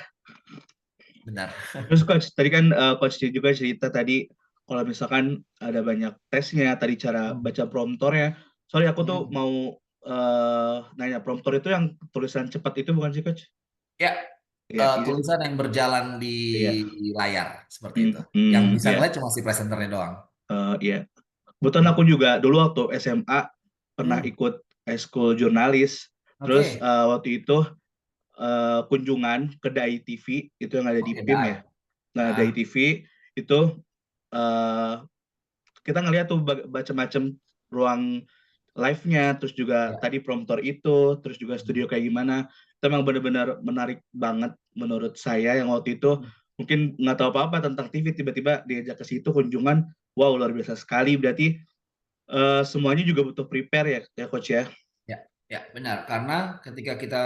Benar. Terus coach, tadi kan coach juga cerita tadi kalau misalkan ada banyak tesnya, tadi cara baca promptornya. Sorry aku tuh mau nanya, promptor itu yang tulisan cepat itu bukan sih coach? Ya, Ya, tulisan yang berjalan di layar seperti itu. Yang bisa ngeliat cuma si presenternya doang. Iya. Kebetulan aku juga dulu waktu SMA pernah ikut eskul jurnalis. Terus waktu itu kunjungan ke DAI TV itu yang ada di PIM ya. Nah, DAI TV itu kita ngeliat tuh macam-macam ruang live-nya, terus juga tadi prompter itu, terus juga studio kayak gimana. Itu memang benar-benar menarik banget menurut saya, yang waktu itu mungkin nggak tahu apa-apa tentang TV, tiba-tiba diajak ke situ kunjungan, wow luar biasa sekali. Berarti semuanya juga butuh prepare ya coach ya. Ya benar, karena ketika kita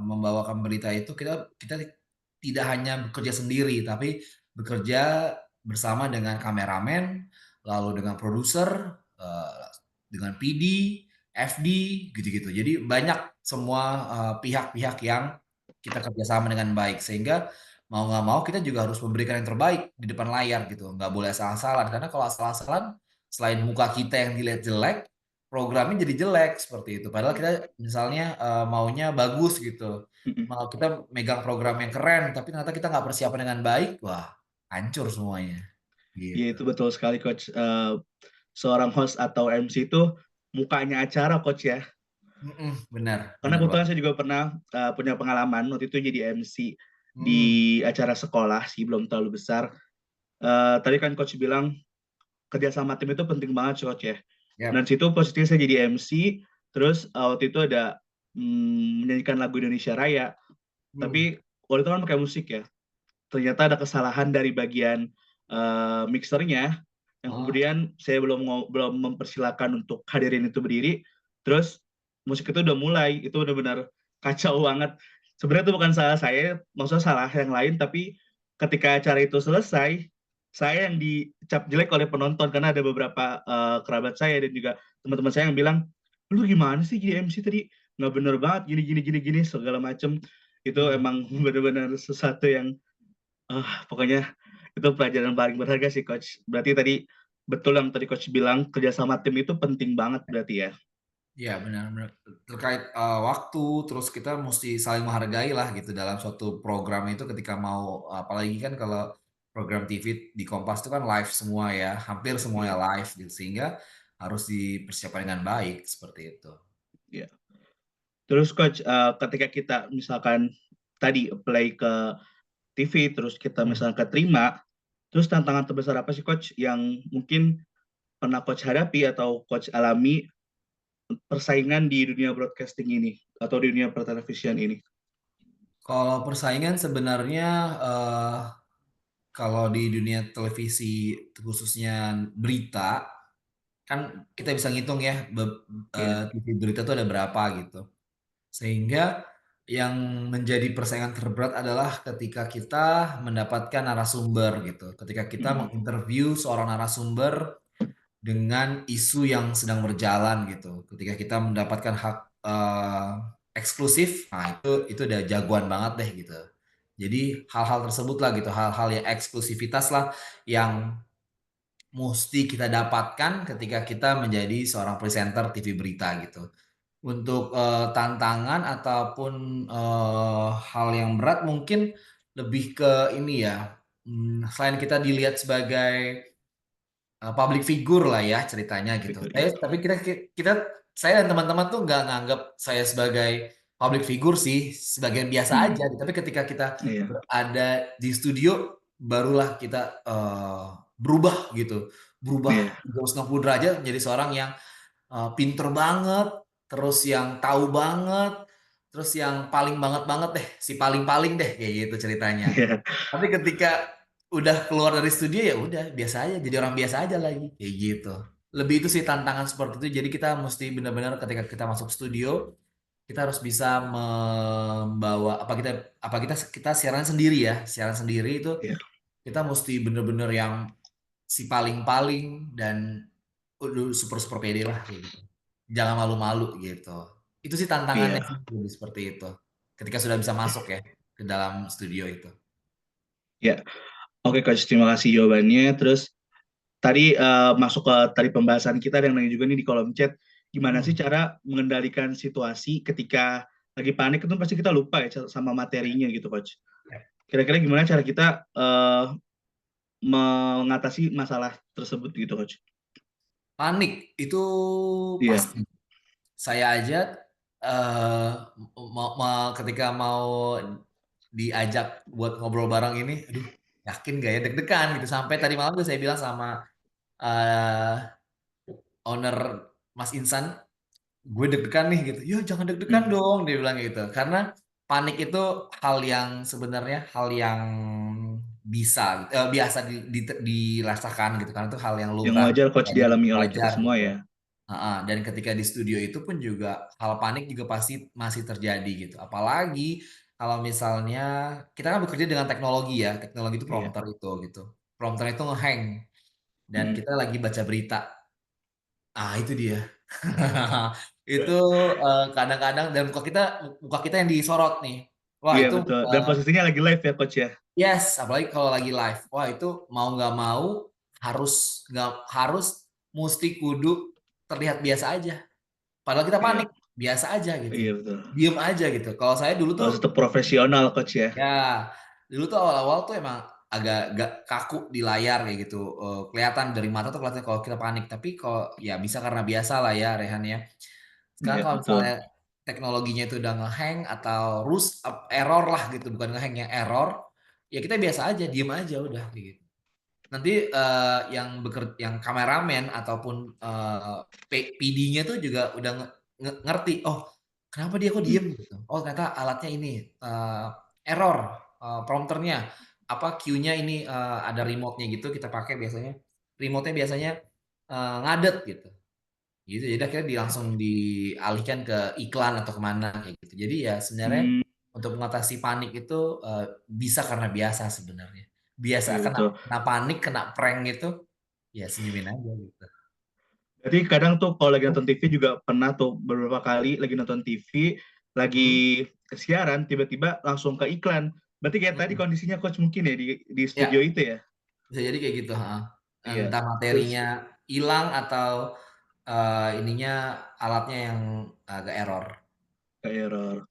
membawakan berita itu, kita tidak hanya bekerja sendiri, tapi bekerja bersama dengan kameramen, lalu dengan produser, dengan PD, FD, gitu-gitu. Jadi banyak semua pihak-pihak yang kita kerjasama dengan baik, sehingga mau nggak mau kita juga harus memberikan yang terbaik di depan layar gitu. Nggak boleh asal-asalan, karena kalau asal-asalan, selain muka kita yang dilihat jelek, programnya jadi jelek seperti itu. Padahal kita misalnya maunya bagus gitu, mau kita megang program yang keren, tapi ternyata kita nggak persiapan dengan baik, wah hancur semuanya. Iya Gitu. itu betul sekali coach. Seorang host atau MC itu mukanya acara coach ya. Benar. Karena Benar kebetulan banget. saya juga pernah punya pengalaman waktu itu jadi MC di acara sekolah sih, belum terlalu besar. Tadi kan coach bilang kerja sama tim itu penting banget coach ya. Ya. Dan situ posisinya saya jadi MC, terus waktu itu ada menyanyikan lagu Indonesia Raya. Tapi waktu itu kan pakai musik ya. Ternyata ada kesalahan dari bagian mixernya, yang kemudian saya belum mempersilahkan untuk hadirin itu berdiri. Terus musik itu udah mulai, itu benar-benar kacau banget. sebenarnya itu bukan salah saya, maksudnya salah yang lain, tapi ketika acara itu selesai, saya yang dicap jelek oleh penonton karena ada beberapa kerabat saya dan juga teman-teman saya yang bilang, lu gimana sih jadi MC tadi, nggak bener banget gini gini gini gini segala macem. Itu Hmm. emang benar-benar sesuatu yang pokoknya itu pelajaran paling berharga sih coach. Berarti tadi betul yang tadi coach bilang, kerjasama tim itu penting banget berarti ya. Iya benar-benar terkait waktu, terus kita mesti saling menghargai lah gitu dalam suatu program itu ketika mau, apalagi kan kalau program TV di Kompas itu kan live semua ya, hampir semuanya Iya, live gitu, sehingga harus dipersiapkan dengan baik seperti itu. iya. Terus coach, ketika kita misalkan tadi apply ke TV, terus kita Hmm. misalkan keterima, terus tantangan terbesar apa sih coach yang mungkin pernah coach hadapi atau coach alami persaingan di dunia broadcasting ini atau di dunia pertelevisian ini? Kalau persaingan sebenarnya, kalau di dunia televisi khususnya berita, kan kita bisa ngitung ya Iya. TV berita tuh ada berapa gitu. Sehingga yang menjadi persaingan terberat adalah ketika kita mendapatkan narasumber gitu. Ketika kita Mm. menginterview seorang narasumber dengan isu yang sedang berjalan gitu. Ketika kita mendapatkan hak eksklusif, nah itu udah jagoan banget deh gitu. Jadi hal-hal tersebut lah gitu, hal-hal yang eksklusivitas lah yang mesti kita dapatkan ketika kita menjadi seorang presenter TV berita gitu. Untuk, tantangan ataupun, hal yang berat mungkin lebih ke ini ya, selain kita dilihat sebagai, public figure lah ya ceritanya gitu. Figur ya. Tapi saya dan teman-teman tuh nggak nganggap saya sebagai public figure sih, sebagian biasa Hmm. aja gitu. Tapi ketika kita Iya. berada di studio, barulah kita, berubah gitu, berubah Iya. 360 derajat menjadi seorang yang pinter banget, terus yang tahu banget, terus yang paling banget banget deh, si paling-paling deh, kayak gitu ceritanya. Iya. Tapi ketika udah keluar dari studio, ya udah biasa aja, jadi orang biasa aja lagi, kayak gitu. Lebih itu sih tantangan seperti itu, jadi kita mesti benar-benar ketika kita masuk studio, kita harus bisa membawa kita siaran sendiri ya, siaran sendiri itu Iya. kita mesti bener-bener yang si paling-paling dan super-super pede lah kayak gitu. Jangan malu-malu gitu. Itu sih tantangannya sih Iya. lebih seperti itu. Ketika sudah bisa masuk ya ke dalam studio itu. Ya. Oke coach, terima kasih jawabannya. Terus tadi masuk ke tadi pembahasan kita dan nanya juga nih di kolom chat, gimana sih Hmm. cara mengendalikan situasi ketika lagi panik itu pasti kita lupa ya sama materinya gitu coach. Kira-kira gimana cara kita mengatasi masalah tersebut gitu coach? Panik itu Iya. pasti. Saya aja eh ketika mau diajak buat ngobrol bareng ini, aduh yakin gak ya deg-degan gitu. Sampai tadi malam tuh saya bilang sama eh owner Mas Insan, gue deg-degan nih gitu. "Ya jangan deg-degan Hmm. dong," dia bilang gitu. Karena panik itu hal yang sebenarnya hal yang biasa dirasakan gitu, karena itu hal yang Yang lumrah wajar coach terjadi, dialami oleh kita wajar semua gitu. ya. Heeh, dan ketika di studio itu pun juga hal panik juga pasti masih terjadi gitu. Apalagi kalau misalnya kita kan bekerja dengan teknologi ya, teknologi itu Iya. prompter itu gitu. Prompter itu nge-hang dan Hmm. kita lagi baca berita. Ah, itu dia. Itu, kadang-kadang dan muka kita yang disorot nih. Wah Iya itu, betul. Dan posisinya lagi live ya coach ya. yes, apalagi kalau lagi live. Wah itu mau nggak mau harus nggak harus musti kudu terlihat biasa aja. Padahal kita Iya. panik, biasa aja gitu. Iya betul. Diem aja gitu. Kalau saya dulu tuh Harus tetap profesional coach ya. ya, dulu tuh awal-awal tuh emang agak kaku di layar kayak gitu, kelihatan dari mata tuh kelihatan kalau kita panik, tapi kalau ya bisa karena biasa lah ya Rehan ya. Sekarang Iya kalau betul. misalnya teknologinya itu udah nge-hang atau error lah gitu, bukan nge-hang ya, error, ya kita biasa aja, diem aja udah kayak gitu. Nanti, yang kameramen ataupun, PD-nya tuh juga udah ngerti, "Oh, kenapa dia kok Hmm. diem?" Gitu. "Oh, ternyata alatnya ini, error, prompternya, apa, cue-nya ini, ada remote-nya gitu kita pakai biasanya, remote-nya biasanya, ngadet," gitu. Gitu, jadi akhirnya langsung dialihkan ke iklan atau ke mana kayak gitu. Jadi ya sebenarnya Hmm. untuk mengatasi panik itu bisa karena biasa sebenarnya. Biasa Iya kena, betul. kena panik, kena prank gitu, ya senyumin aja gitu. Jadi kadang tuh kalau lagi nonton TV juga pernah tuh beberapa kali lagi nonton TV, lagi Hmm? siaran tiba-tiba langsung ke iklan. Berarti kayak tadi Hmm. kondisinya coach mungkin ya di studio Ya, itu ya. bisa jadi kayak gitu. Ha. Iya. Entah Terus materinya hilang atau ininya alatnya yang agak error. ke error.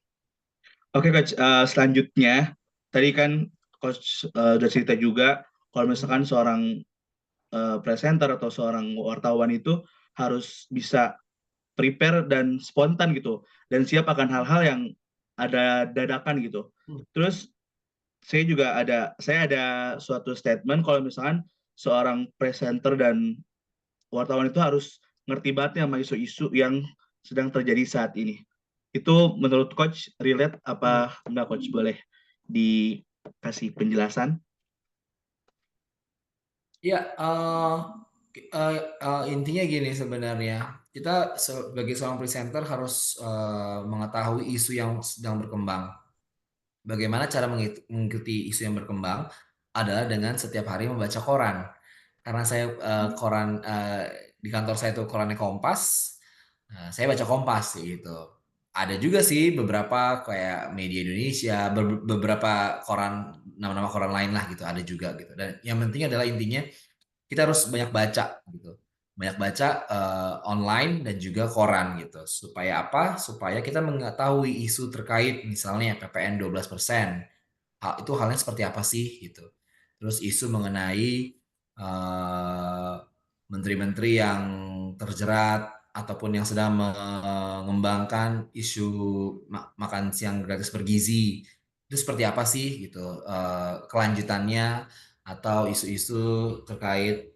Oke coach, selanjutnya tadi kan coach udah cerita juga kalau Hmm. misalkan seorang presenter atau seorang wartawan itu harus bisa prepare dan spontan gitu dan siap akan hal-hal yang ada dadakan gitu. Hmm. Terus saya ada suatu statement kalau misalkan seorang presenter dan wartawan itu harus ngerti banget sama isu-isu yang sedang terjadi saat ini. Itu menurut coach relate Hmm. apa enggak coach? Boleh dikasih penjelasan? Ya, intinya gini sebenarnya. Kita sebagai seorang presenter harus mengetahui isu yang sedang berkembang. Bagaimana cara mengikuti isu yang berkembang adalah dengan setiap hari membaca koran. Karena saya koran di kantor saya itu korannya Kompas, nah, saya baca Kompas gitu. Ada juga sih beberapa kayak Media Indonesia, beberapa koran, nama-nama koran lain lah gitu, ada juga gitu. Dan yang penting adalah intinya kita harus banyak baca gitu. Banyak baca online dan juga koran gitu. Supaya apa? Supaya kita mengetahui isu terkait misalnya PPN 12%. Itu halnya seperti apa sih gitu. Terus isu mengenai eh, menteri-menteri yang terjerat ataupun yang sedang mengembangkan isu makan siang gratis bergizi. Itu seperti apa sih gitu kelanjutannya atau isu-isu terkait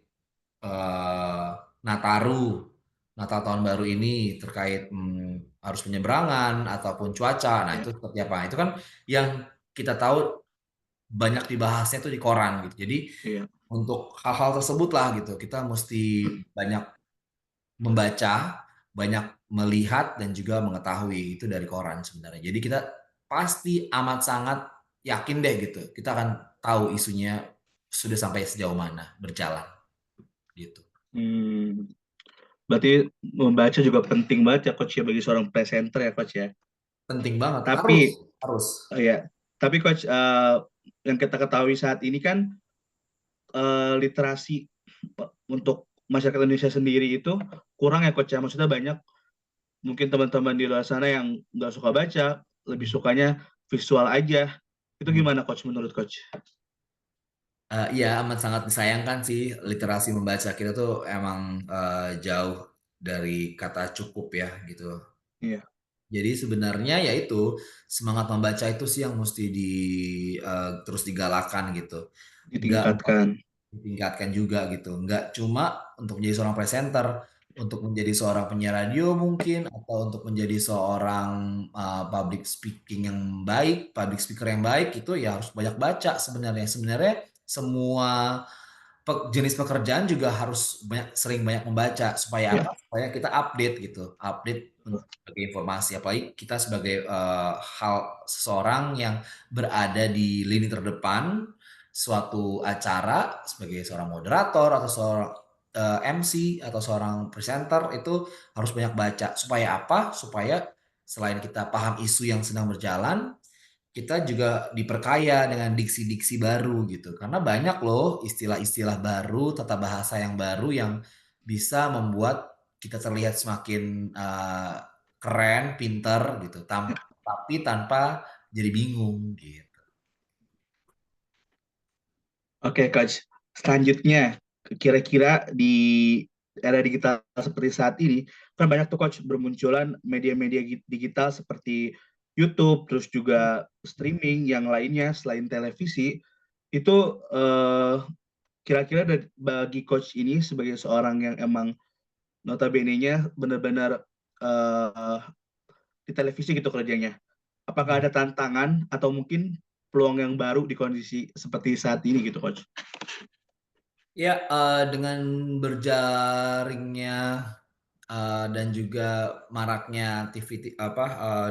eh, Nataru, Natal tahun baru ini terkait harus penyeberangan ataupun cuaca. Nah, Ya, itu seperti apa? Itu kan yang kita tahu banyak dibahasnya tuh di koran gitu. Jadi iya. untuk hal-hal tersebut lah gitu, kita mesti banyak membaca, banyak melihat dan juga mengetahui itu dari koran sebenarnya. Jadi kita pasti amat sangat yakin deh gitu. Kita akan tahu isunya sudah sampai sejauh mana berjalan gitu. Hmm, berarti membaca juga penting banget ya coach ya bagi seorang presenter ya coach ya. Penting banget, harus, Tapi harus. ya, tapi coach yang kita ketahui saat ini kan literasi untuk masyarakat Indonesia sendiri itu kurang ya coach ya. Maksudnya banyak mungkin teman-teman di luar sana yang nggak suka baca, lebih Hmm. sukanya visual aja. Itu Hmm. gimana coach menurut coach? Iya, amat sangat disayangkan sih literasi membaca kita tuh emang jauh dari kata cukup ya gitu. Iya, Jadi sebenarnya ya itu semangat membaca itu sih yang mesti terus digalakan gitu. Nggak ditingkatkan. ditingkatkan juga gitu. Nggak cuma untuk menjadi seorang presenter, untuk menjadi seorang penyiar radio mungkin, atau untuk menjadi seorang public speaking yang baik, public speaker yang baik itu ya harus banyak baca sebenarnya. Sebenarnya semua jenis pekerjaan juga harus sering banyak membaca supaya Ya, apa? Supaya kita update gitu, update sebagai informasi. Apalagi kita sebagai hal seseorang yang berada di lini terdepan suatu acara sebagai seorang moderator atau seorang MC atau seorang presenter itu harus banyak baca. Supaya apa? Supaya selain kita paham isu yang sedang berjalan, kita juga diperkaya dengan diksi-diksi baru gitu. Karena banyak loh istilah-istilah baru, tata bahasa yang baru yang bisa membuat kita terlihat semakin keren, pinter gitu. Tapi tanpa jadi bingung gitu. oke coach. Selanjutnya, kira-kira di era digital seperti saat ini, kan banyak tuh coach bermunculan media-media digital seperti YouTube, terus juga streaming yang lainnya selain televisi. Itu kira-kira bagi coach ini sebagai seorang yang emang notabene-nya benar-benar eh, di televisi gitu kerjanya. Apakah ada tantangan atau mungkin peluang yang baru di kondisi seperti saat ini gitu coach? Ya, dengan berjaringnya dan juga maraknya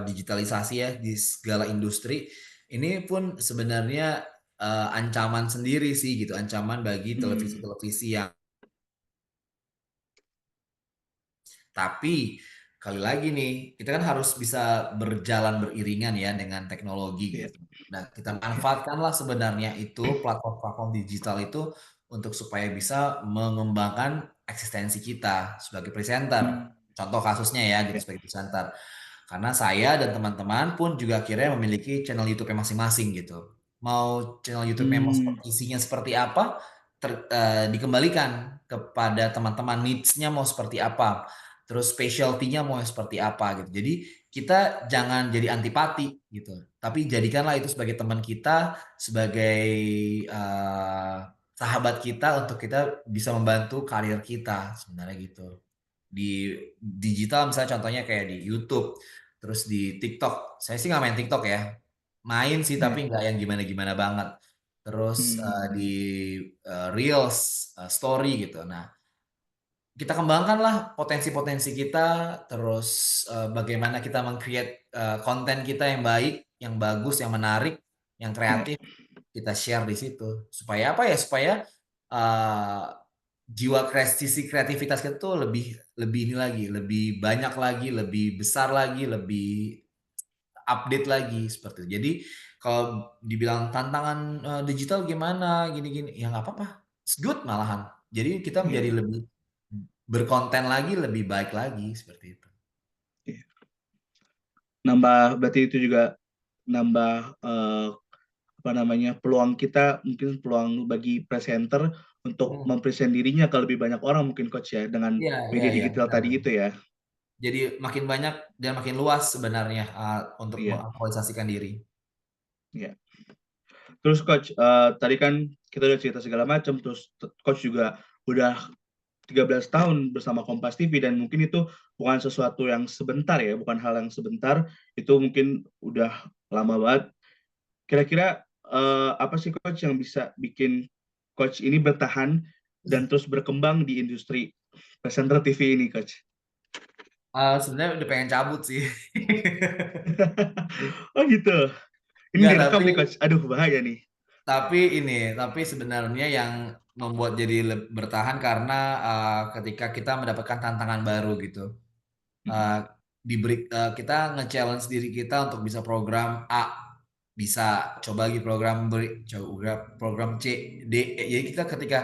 digitalisasi ya di segala industri, ini pun sebenarnya ancaman sendiri sih gitu, ancaman bagi Hmm, televisi-televisi yang tapi kali lagi nih, kita kan harus bisa berjalan beriringan ya dengan teknologi iya, gitu. Nah, kita oke. manfaatkanlah sebenarnya itu platform-platform digital itu untuk supaya bisa mengembangkan eksistensi kita sebagai presenter. Hmm, Contoh kasusnya ya gitu ya, sebagai presenter. Karena saya dan teman-teman pun juga akhirnya memiliki channel YouTube-nya masing-masing gitu. Mau channel YouTube-nya mau hmm, isinya seperti apa, dikembalikan kepada teman-teman needs-nya mau seperti apa, terus specialty-nya mau seperti apa gitu. Jadi kita jangan jadi antipati gitu, tapi jadikanlah itu sebagai teman kita, sebagai sahabat kita untuk kita bisa membantu karir kita sebenarnya gitu. Di digital misalnya contohnya kayak di YouTube, terus di TikTok. Saya sih nggak main TikTok ya, main sih ya, tapi nggak yang gimana-gimana banget. Terus di hmm, Reels, Story gitu. Nah, kita kembangkanlah potensi-potensi kita, terus bagaimana kita meng-create konten kita yang baik, yang bagus, yang menarik, yang ya, kreatif, kita share di situ. Supaya apa ya? Supaya uh, sisi kreativitas kita tuh lebih lebih ini lagi, lebih banyak lagi, lebih besar lagi, lebih update lagi seperti itu. Jadi kalau dibilang tantangan digital gimana gini-gini, ya nggak apa-apa. It's good malahan. Jadi kita iya, menjadi lebih berkonten lagi, lebih baik lagi seperti itu. iya. Nambah berarti itu juga nambah apa namanya peluang kita, mungkin peluang bagi presenter untuk Hmm. mempresent dirinya ke lebih banyak orang mungkin coach ya dengan Iya, iya, media iya, digital benar. tadi itu ya. Jadi makin banyak dan makin luas sebenarnya untuk Iya, mengaktualisasikan diri. iya. Terus coach, tadi kan kita udah cerita segala macam, terus coach juga udah 13 tahun bersama Kompas TV dan mungkin itu bukan sesuatu yang sebentar ya, bukan hal yang sebentar, itu mungkin udah lama banget. Kira-kira apa sih coach yang bisa bikin coach ini bertahan dan terus berkembang di industri presenter TV ini coach? Sebenarnya udah pengen cabut sih. Oh gitu. Ini Enggak, direkam nih coach. Aduh bahaya nih. tapi sebenarnya yang membuat jadi bertahan karena ketika kita mendapatkan tantangan baru gitu. Mm-mm. Eh, kita nge-challenge diri kita untuk bisa program A, bisa coba lagi program B, coba program C, D. Jadi kita ketika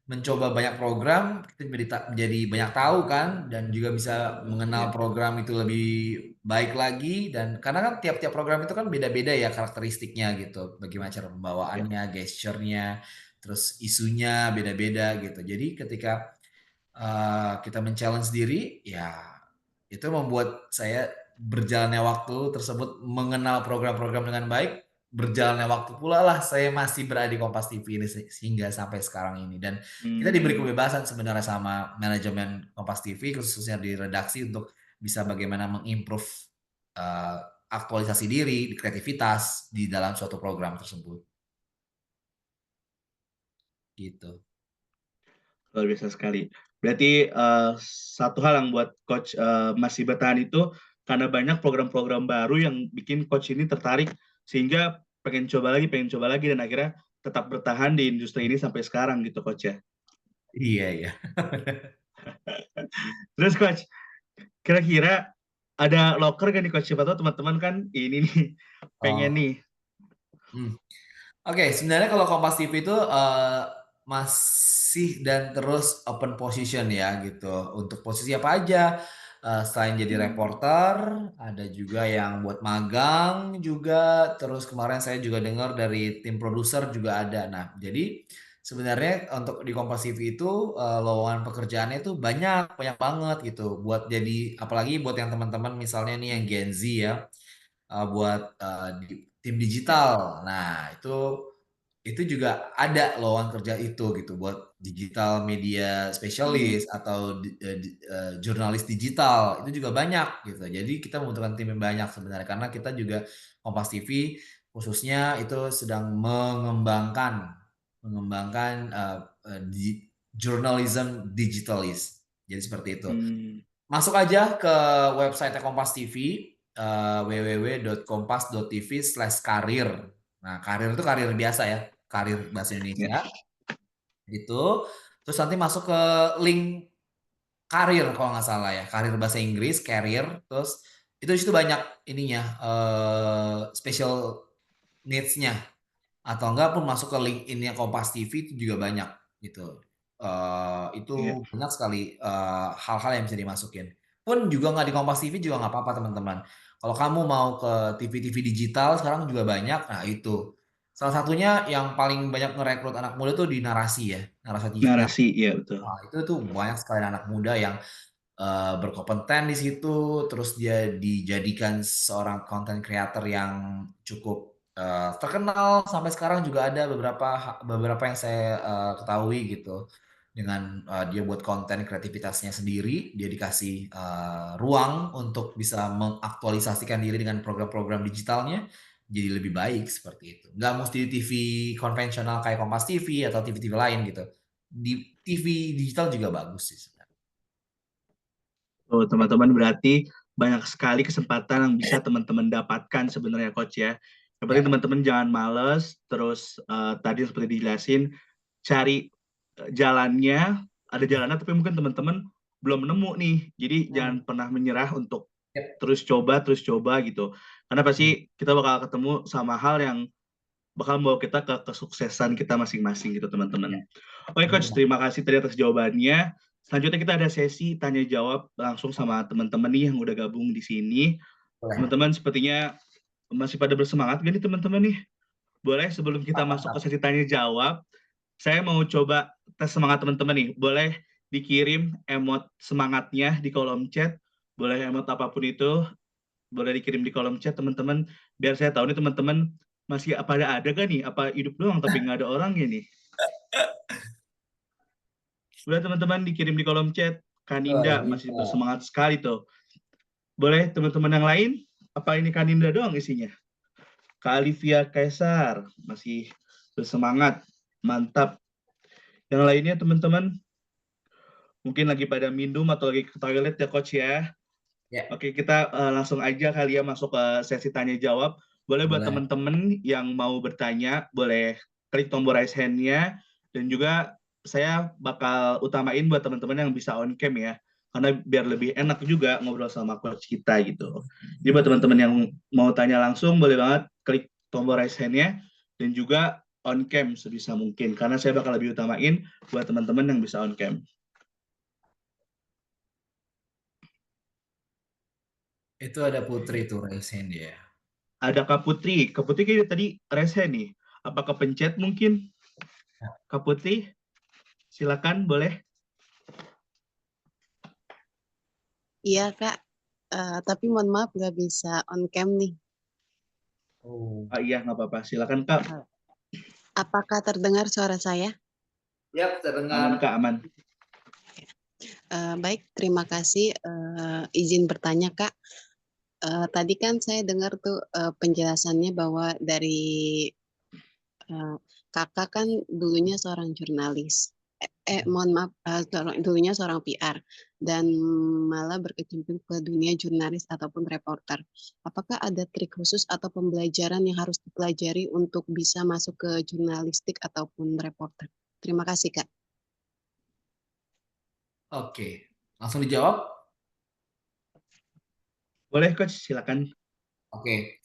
mencoba banyak program, kita menjadi banyak tahu kan, dan juga bisa mengenal Ya, program itu lebih baik lagi. Dan karena kan tiap-tiap program itu kan beda-beda ya karakteristiknya gitu, bagaimana cara ya. pembawaannya, gesturnya, terus isunya beda-beda gitu. Jadi ketika kita men-challenge diri, ya itu membuat saya berjalannya waktu tersebut mengenal program-program dengan baik, berjalannya waktu pula lah saya masih berada di Kompas TV ini sehingga sampai sekarang ini. Dan kita diberi Hmm, kebebasan sebenarnya sama manajemen Kompas TV khususnya di redaksi untuk bisa bagaimana mengimprove uh, aktualisasi diri, kreativitas di dalam suatu program tersebut gitu. luar biasa sekali. Berarti satu hal yang buat coach masih bertahan itu karena banyak program-program baru yang bikin coach ini tertarik sehingga pengen coba lagi dan akhirnya tetap bertahan di industri ini sampai sekarang gitu coach ya. Iya, iya. Terus coach, kira-kira ada locker kan nih coach? Siapa tahu teman-teman kan ini nih pengen Oh. nih. Hmm. Oke, sebenarnya kalau Kompas TV itu masih dan terus open position ya gitu. Untuk posisi apa aja, selain jadi Hmm, reporter, ada juga yang buat magang juga. Terus kemarin saya juga dengar dari tim produser juga ada. Nah, jadi sebenarnya untuk di Kompas TV itu lowongan pekerjaannya itu banyak, banyak banget gitu. Buat jadi, apalagi buat yang teman-teman misalnya nih yang Gen Z ya, buat di tim ya. digital. Nah, itu juga ada lowongan kerja itu gitu buat digital media Hmm, spesialis atau jurnalis digital itu juga banyak gitu. Jadi kita membutuhkan tim yang banyak sebenarnya karena kita juga Kompas TV khususnya itu sedang mengembangkan journalism digitalis. Jadi seperti itu. hmm. masuk aja ke website Kompas TV, www.kompas.tv/karir. Nah, karir itu karir biasa ya, karir bahasa Ya, Indonesia gitu. Terus nanti masuk ke link karir kalau nggak salah ya, karir bahasa Inggris, career. Terus itu di situ banyak ininya, special needs-nya. Atau enggak pun masuk ke link ini Kompas TV itu juga banyak gitu. ya. Itu banyak sekali hal-hal yang bisa dimasukin. Pun juga nggak di Kompas TV juga nggak apa-apa teman-teman. Kalau kamu mau ke TV-TV digital sekarang juga banyak. Nah itu salah satunya yang paling banyak ngerekrut anak muda tuh di Narasi ya, Narasi TV. Narasi, ya betul. Nah, itu tuh banyak sekali anak muda yang berkompeten di situ, terus dia dijadikan seorang content creator yang cukup terkenal sampai sekarang juga ada beberapa yang saya ketahui gitu dengan dia buat konten kreativitasnya sendiri, dia dikasih ruang untuk bisa mengaktualisasikan diri dengan program-program digitalnya jadi lebih baik seperti itu. Nggak mesti di TV konvensional kayak Kompas TV atau TV-TV lain gitu. Di TV digital juga bagus sih sebenarnya. Oh, teman-teman, berarti banyak sekali kesempatan yang bisa teman-teman dapatkan sebenarnya, Coach ya. Yang penting Ya. teman-teman jangan males, terus tadi seperti dijelasin, cari jalannya, ada jalannya tapi mungkin teman-teman belum nemu nih. Jadi jangan pernah menyerah untuk Yep. terus coba gitu. Karena pasti kita bakal ketemu sama hal yang bakal membawa kita ke kesuksesan kita masing-masing gitu, teman-teman. Oke, Coach, terima kasih tadi atas jawabannya. Selanjutnya kita ada sesi tanya jawab langsung sama teman-teman nih yang udah gabung di sini. Boleh. Teman-teman sepertinya masih pada bersemangat gak nih teman-teman nih? Boleh sebelum kita masuk ke sesi tanya jawab, saya mau coba tes semangat teman-teman nih. Boleh dikirim emot semangatnya di kolom chat. Boleh emot apapun itu, boleh dikirim di kolom chat teman-teman. Biar saya tahu nih teman-teman masih ada gak nih? Apa hidup doang tapi nggak ada orangnya nih? Udah teman-teman dikirim di kolom chat. Kaninda masih bersemangat sekali tuh. Boleh teman-teman yang lain? Apa ini Kaninda doang isinya? Kak Alivia Kaisar masih bersemangat. Mantap. Yang lainnya teman-teman mungkin lagi pada minum atau lagi ke toilet ya, Coach ya. Ya. Oke, kita langsung aja kali ya masuk ke sesi tanya jawab. Boleh buat Boleh. teman-teman yang mau bertanya, boleh klik tombol raise hand-nya. Dan juga saya bakal utamain buat teman-teman yang bisa on cam ya. Karena biar lebih enak juga ngobrol sama coach kita gitu. Jadi buat teman-teman yang mau tanya langsung, boleh banget klik tombol raise hand-nya. Dan juga on cam sebisa mungkin. Karena saya bakal lebih utamain buat teman-teman yang bisa on cam. Itu ada Putri tuh raise hand ya. Ada Kak Putri. Kak Putri kayaknya tadi raise hand nih. Apa kepencet mungkin? Kak Putri, silakan boleh. Iya Kak, tapi mohon maaf nggak bisa on cam nih. Iya, nggak apa-apa. Silakan Kak. Apakah terdengar suara saya? Yap, terdengar. Aman Kak, aman. Baik, terima kasih. Izin bertanya Kak. Tadi kan saya dengar tuh penjelasannya bahwa dari kakak kan dulunya seorang jurnalis. Mohon maaf, dulunya seorang PR dan malah berkecimpung ke dunia jurnalis ataupun reporter. Apakah ada trik khusus atau pembelajaran yang harus dipelajari untuk bisa masuk ke jurnalistik ataupun reporter? Terima kasih Kak. Oke, langsung dijawab. Boleh Coach, silakan. Oke,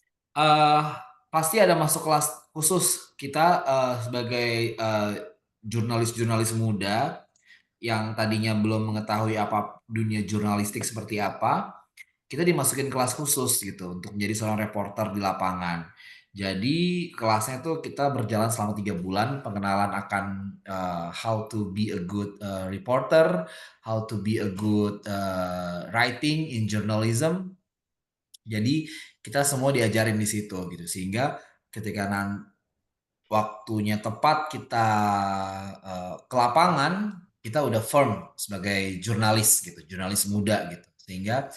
pasti ada masuk kelas khusus kita sebagai jurnalis-jurnalis muda yang tadinya belum mengetahui apa dunia jurnalistik seperti apa, kita dimasukin kelas khusus gitu untuk menjadi seorang reporter di lapangan. Jadi kelasnya tuh kita berjalan selama 3 bulan, pengenalan akan how to be a good reporter, how to be a good writing in journalism. Jadi kita semua diajarin di situ gitu sehingga ketika waktunya tepat kita ke lapangan kita udah firm sebagai jurnalis gitu, jurnalis muda gitu. Sehingga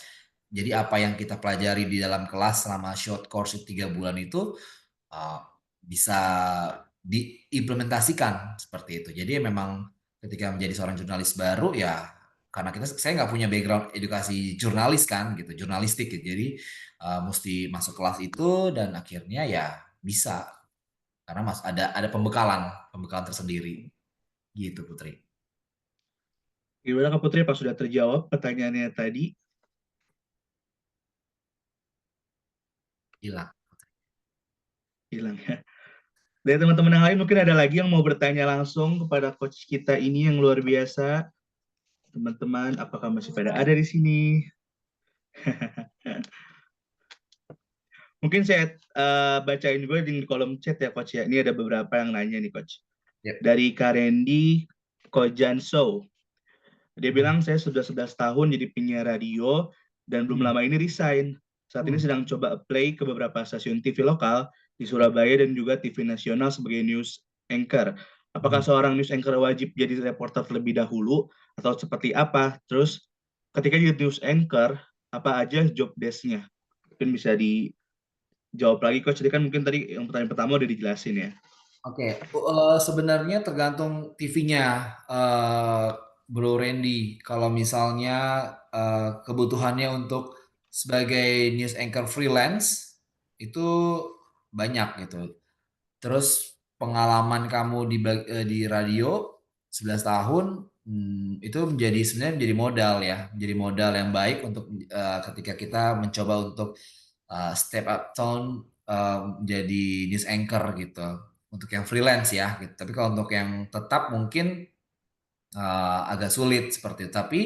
jadi apa yang kita pelajari di dalam kelas selama short course 3 bulan itu bisa diimplementasikan seperti itu. Jadi memang ketika menjadi seorang jurnalis baru ya karena saya nggak punya background edukasi jurnalis kan gitu, jurnalistik gitu. Jadi mesti masuk kelas itu dan akhirnya ya bisa karena ada pembekalan tersendiri gitu Putri. Gimana Kak Putri, apa sudah terjawab pertanyaannya tadi? Hilang. Hilang ya. Dari teman-teman yang lain mungkin ada lagi yang mau bertanya langsung kepada coach kita ini yang luar biasa. Teman-teman, apakah masih pada ada di sini? Mungkin saya bacain juga di kolom chat ya coach ya. Ini ada beberapa yang nanya nih coach. Yep. Dari Karendi Kojanso. Dia bilang saya sudah 11 tahun jadi penyiar radio dan belum lama ini resign. Saat ini sedang coba apply ke beberapa stasiun TV lokal di Surabaya dan juga TV nasional sebagai news anchor. Apakah seorang news anchor wajib jadi reporter terlebih dahulu atau seperti apa? Terus ketika jadi news anchor, apa aja job desk-nya? Mungkin bisa dijawab lagi coach. Jadi kan mungkin tadi yang pertanyaan pertama udah dijelasin ya. Oke, sebenarnya tergantung TV-nya, Bro Randy. Kalau misalnya kebutuhannya untuk sebagai news anchor freelance itu banyak gitu. Terus pengalaman kamu di radio 11 tahun itu sebenarnya menjadi modal ya, menjadi modal yang baik untuk ketika kita mencoba untuk step up tone menjadi news anchor gitu. Untuk yang freelance ya gitu. Tapi kalau untuk yang tetap mungkin agak sulit seperti itu. Tapi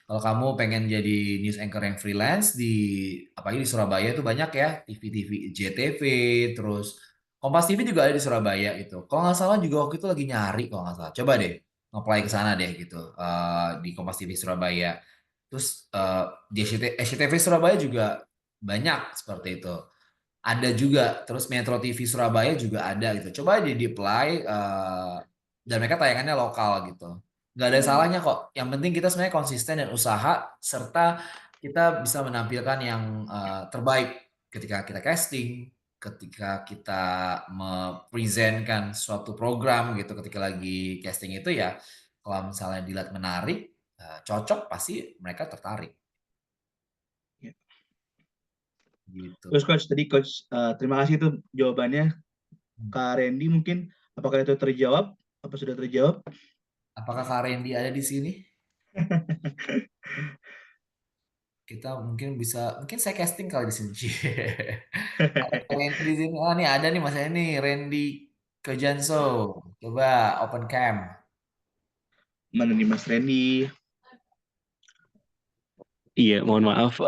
kalau kamu pengen jadi news anchor yang freelance apalagi di Surabaya itu banyak ya TV-TV JTV, terus Kompas TV juga ada di Surabaya itu. Kalau nggak salah juga waktu itu lagi nyari kalau nggak salah. Coba deh nge-apply ke sana deh gitu di Kompas TV Surabaya. Terus di SCTV Surabaya juga banyak seperti itu. Ada juga, terus Metro TV Surabaya juga ada gitu. Coba di-apply dan mereka tayangannya lokal gitu. Nggak ada salahnya kok. Yang penting kita sebenarnya konsisten dan usaha serta kita bisa menampilkan yang terbaik ketika kita casting, ketika kita mempresentkan suatu program gitu, ketika lagi casting itu ya kalau misalnya dilihat menarik, cocok pasti mereka tertarik. Gitu. Terus coach, tadi coach terima kasih tuh jawabannya. Kak Randy mungkin apakah itu terjawab? Apa sudah terjawab? Apakah Kak Randy ada di sini? Kita mungkin saya casting kali di sini. Randy di sini. Oh nih ada nih Mas ini Randy Kojanso. Coba open cam. Mana nih Mas Randy? Iya, mohon maaf,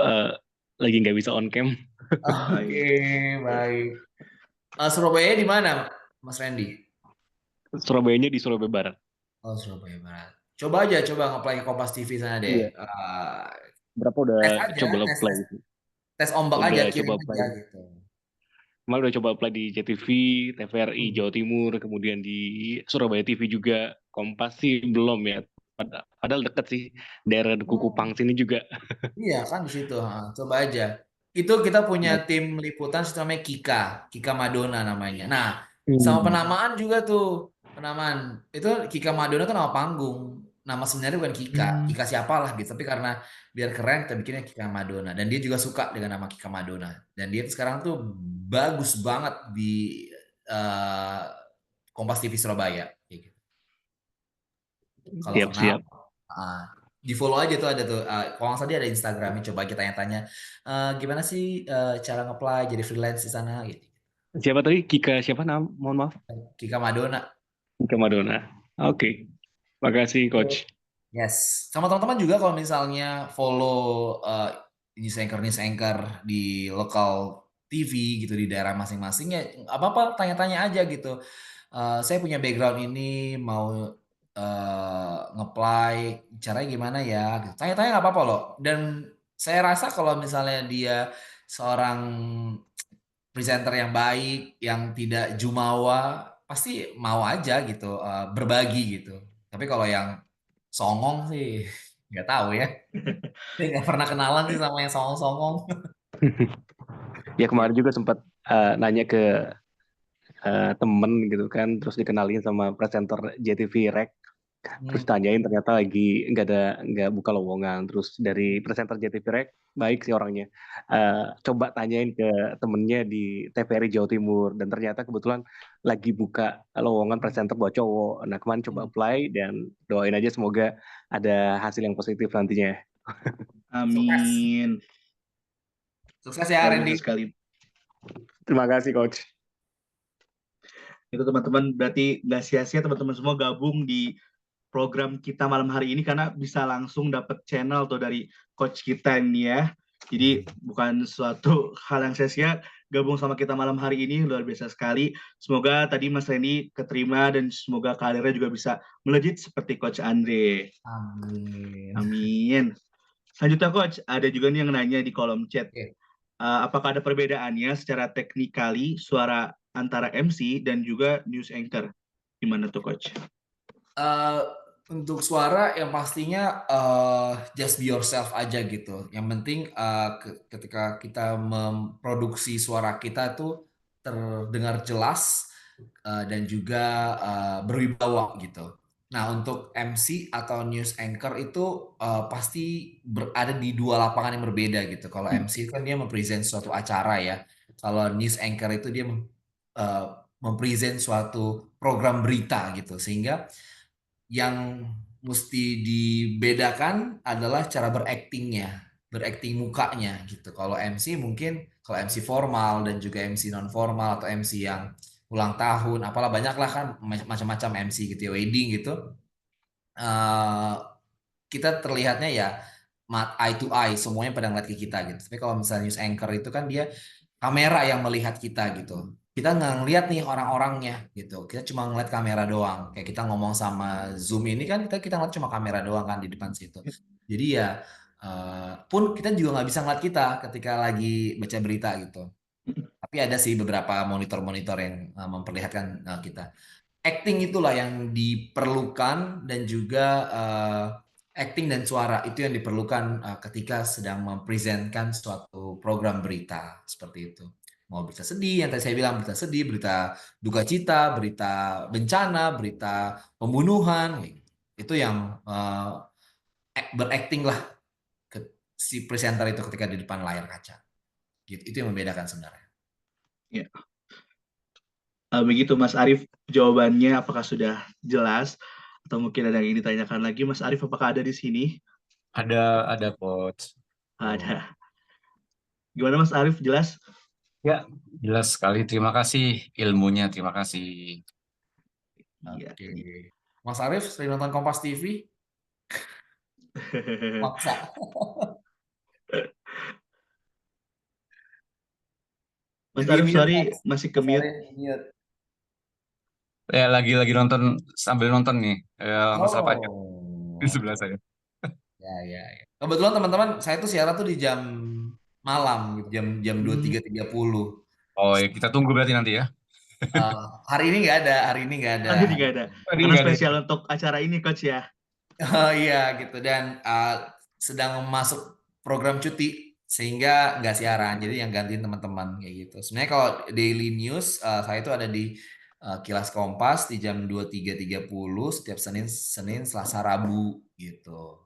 lagi nggak bisa on cam. Oke, baik. Surabaya di mana, Mas Randy? Surabayanya di Surabaya Barat. Oh, Surabaya Barat. Coba nge-apply ke Kompas TV sana deh. Iya. Berapa udah Tes aja, coba apply? tes ombak Udah aja, coba kirim apply. aja gitu. Kemarin udah coba apply di JTV, TVRI Jawa Timur, kemudian di Surabaya TV juga. Kompas sih belum ya. Padahal deket sih, daerah Kupang sini juga. Iya kan di situ, coba aja. Itu kita punya tim liputan namanya Kika Madonna namanya. Nah, sama penamaan juga tuh, penamaan. Itu Kika Madonna tuh nama panggung. Nama sebenarnya bukan Kika siapalah gitu. Tapi karena biar keren kita bikinnya Kika Madonna. Dan dia juga suka dengan nama Kika Madonna. Dan dia sekarang tuh bagus banget di Kompas TV Surabaya. Kayak gitu. Kalau Siap. di follow aja tuh ada tuh kalau nggak salah dia ada Instagramnya, coba kita tanya-tanya gimana sih cara nge-apply jadi freelance di sana gitu. Siapa tadi? Kika siapa nama? Mohon maaf. Kika Madonna. Kika Madonna. Oke. Makasih coach. Yes. Sama teman-teman juga kalau misalnya follow news anchor di lokal TV gitu di daerah masing-masing ya apa-apa tanya-tanya aja gitu. Saya punya background ini mau nge-apply caranya gimana ya gitu. Tanya-tanya nggak apa-apa loh. Dan saya rasa kalau misalnya dia seorang presenter yang baik, yang tidak jumawa, pasti mau aja gitu berbagi gitu. Tapi kalau yang songong sih nggak tahu ya. Saya nggak pernah kenalan sih sama yang songong-songong. Ya kemarin juga sempat nanya ke temen gitu kan, terus dikenalin sama presenter JTV Rek. Terus tanyain ternyata lagi nggak buka lowongan. Terus dari presenter JTV Rek, baik sih orangnya. Coba tanyain ke temennya di TVRI Jawa Timur dan ternyata kebetulan lagi buka lowongan presenter buat cowok. Nah kemarin coba apply dan doain aja semoga ada hasil yang positif nantinya. Sukses. Amin. Sukses ya Luar Randy. biasa sekali. Terima kasih Coach. Itu teman-teman berarti nggak sia-sia teman-teman semua gabung di program kita malam hari ini karena bisa langsung dapat channel tuh dari coach kita ini ya. Jadi bukan suatu hal yang sia-sia gabung sama kita malam hari ini, luar biasa sekali. Semoga tadi Mas Reni keterima dan semoga karirnya juga bisa melejit seperti Coach Andre. Amin. Amin. Selanjutnya Coach, ada juga nih yang nanya di kolom chat. Oke. Apakah ada perbedaannya secara teknikali suara antara MC dan juga news anchor? Gimana tuh Coach? Untuk suara yang pastinya just be yourself aja gitu. Yang penting ketika kita memproduksi suara kita tuh terdengar jelas dan juga berwibawa gitu. Nah, untuk MC atau news anchor itu pasti berada di dua lapangan yang berbeda gitu. Kalau MC kan dia mempresent suatu acara ya. Kalau news anchor itu dia mempresent suatu program berita gitu. Sehingga yang mesti dibedakan adalah cara berakting mukanya gitu. Kalau MC mungkin kalau MC formal dan juga MC non formal atau MC yang ulang tahun, apalah banyak lah kan macam-macam MC gitu ya, wedding gitu. Kita terlihatnya ya eye to eye, semuanya pada ngeliat ke kita gitu. Tapi kalau misalnya news anchor itu kan dia kamera yang melihat kita gitu. Kita nggak ngeliat nih orang-orangnya gitu. Kita cuma ngeliat kamera doang. Kayak kita ngomong sama Zoom ini kan kita ngeliat cuma kamera doang kan di depan situ. Jadi ya pun kita juga nggak bisa ngeliat kita ketika lagi baca berita gitu. Tapi ada sih beberapa monitor-monitor yang memperlihatkan kita. Acting itulah yang diperlukan dan juga acting dan suara itu yang diperlukan ketika sedang mempresentkan suatu program berita seperti itu. Mau berita sedih, yang tadi saya bilang berita sedih, berita duka cita, berita bencana, berita pembunuhan, itu yang berakting lah si presenter itu ketika di depan layar kaca. Gitu. Itu yang membedakan sebenarnya. Ya. Begitu Mas Arief, jawabannya apakah sudah jelas? Atau mungkin ada yang ingin ditanyakan lagi? Mas Arief, apakah ada di sini? Ada Coach. Ada. Gimana Mas Arief, jelas? Ya, jelas sekali. Terima kasih ilmunya, terima kasih. Iya. Oke. Mas Arief sering nonton Kompas TV? Maksa. Mas Di Arief, mute, sorry, Mas. masih ke mute. Mute. Ya, lagi nonton sambil nonton nih. Mas Apanya Oh. di sebelah saya. Ya. Kebetulan teman-teman, saya tuh siaran tuh di jam malam, gitu, jam 23.30. Oh ya, kita tunggu berarti nanti ya. Hari ini nggak ada. Hari ini nggak ada. Karena spesial untuk acara ini, Coach ya. Oh iya gitu, dan sedang masuk program cuti sehingga nggak siaran, jadi yang gantiin teman-teman kayak gitu. Sebenarnya kalau daily news saya itu ada di Kilas Kompas di jam 23.30 setiap Senin, Selasa, Rabu gitu.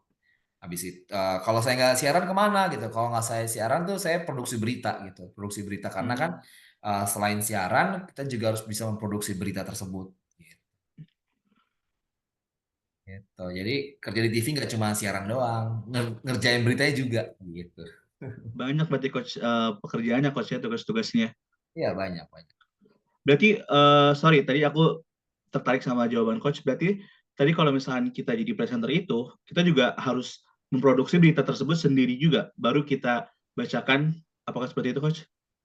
Habis itu kalau saya nggak siaran kemana gitu? Kalau nggak saya siaran tuh saya produksi berita gitu, produksi berita karena kan selain siaran kita juga harus bisa memproduksi berita tersebut. Gitu. Jadi kerja di TV nggak cuma siaran doang, ngerjain beritanya juga gitu. Banyak berarti Coach pekerjaannya, Coach ya, tugas-tugasnya. Iya banyak. Berarti, sorry, tadi aku tertarik sama jawaban Coach. Berarti tadi kalau misalnya kita jadi presenter itu, kita juga harus memproduksi berita tersebut sendiri juga, baru kita bacakan. Apakah seperti itu, Coach?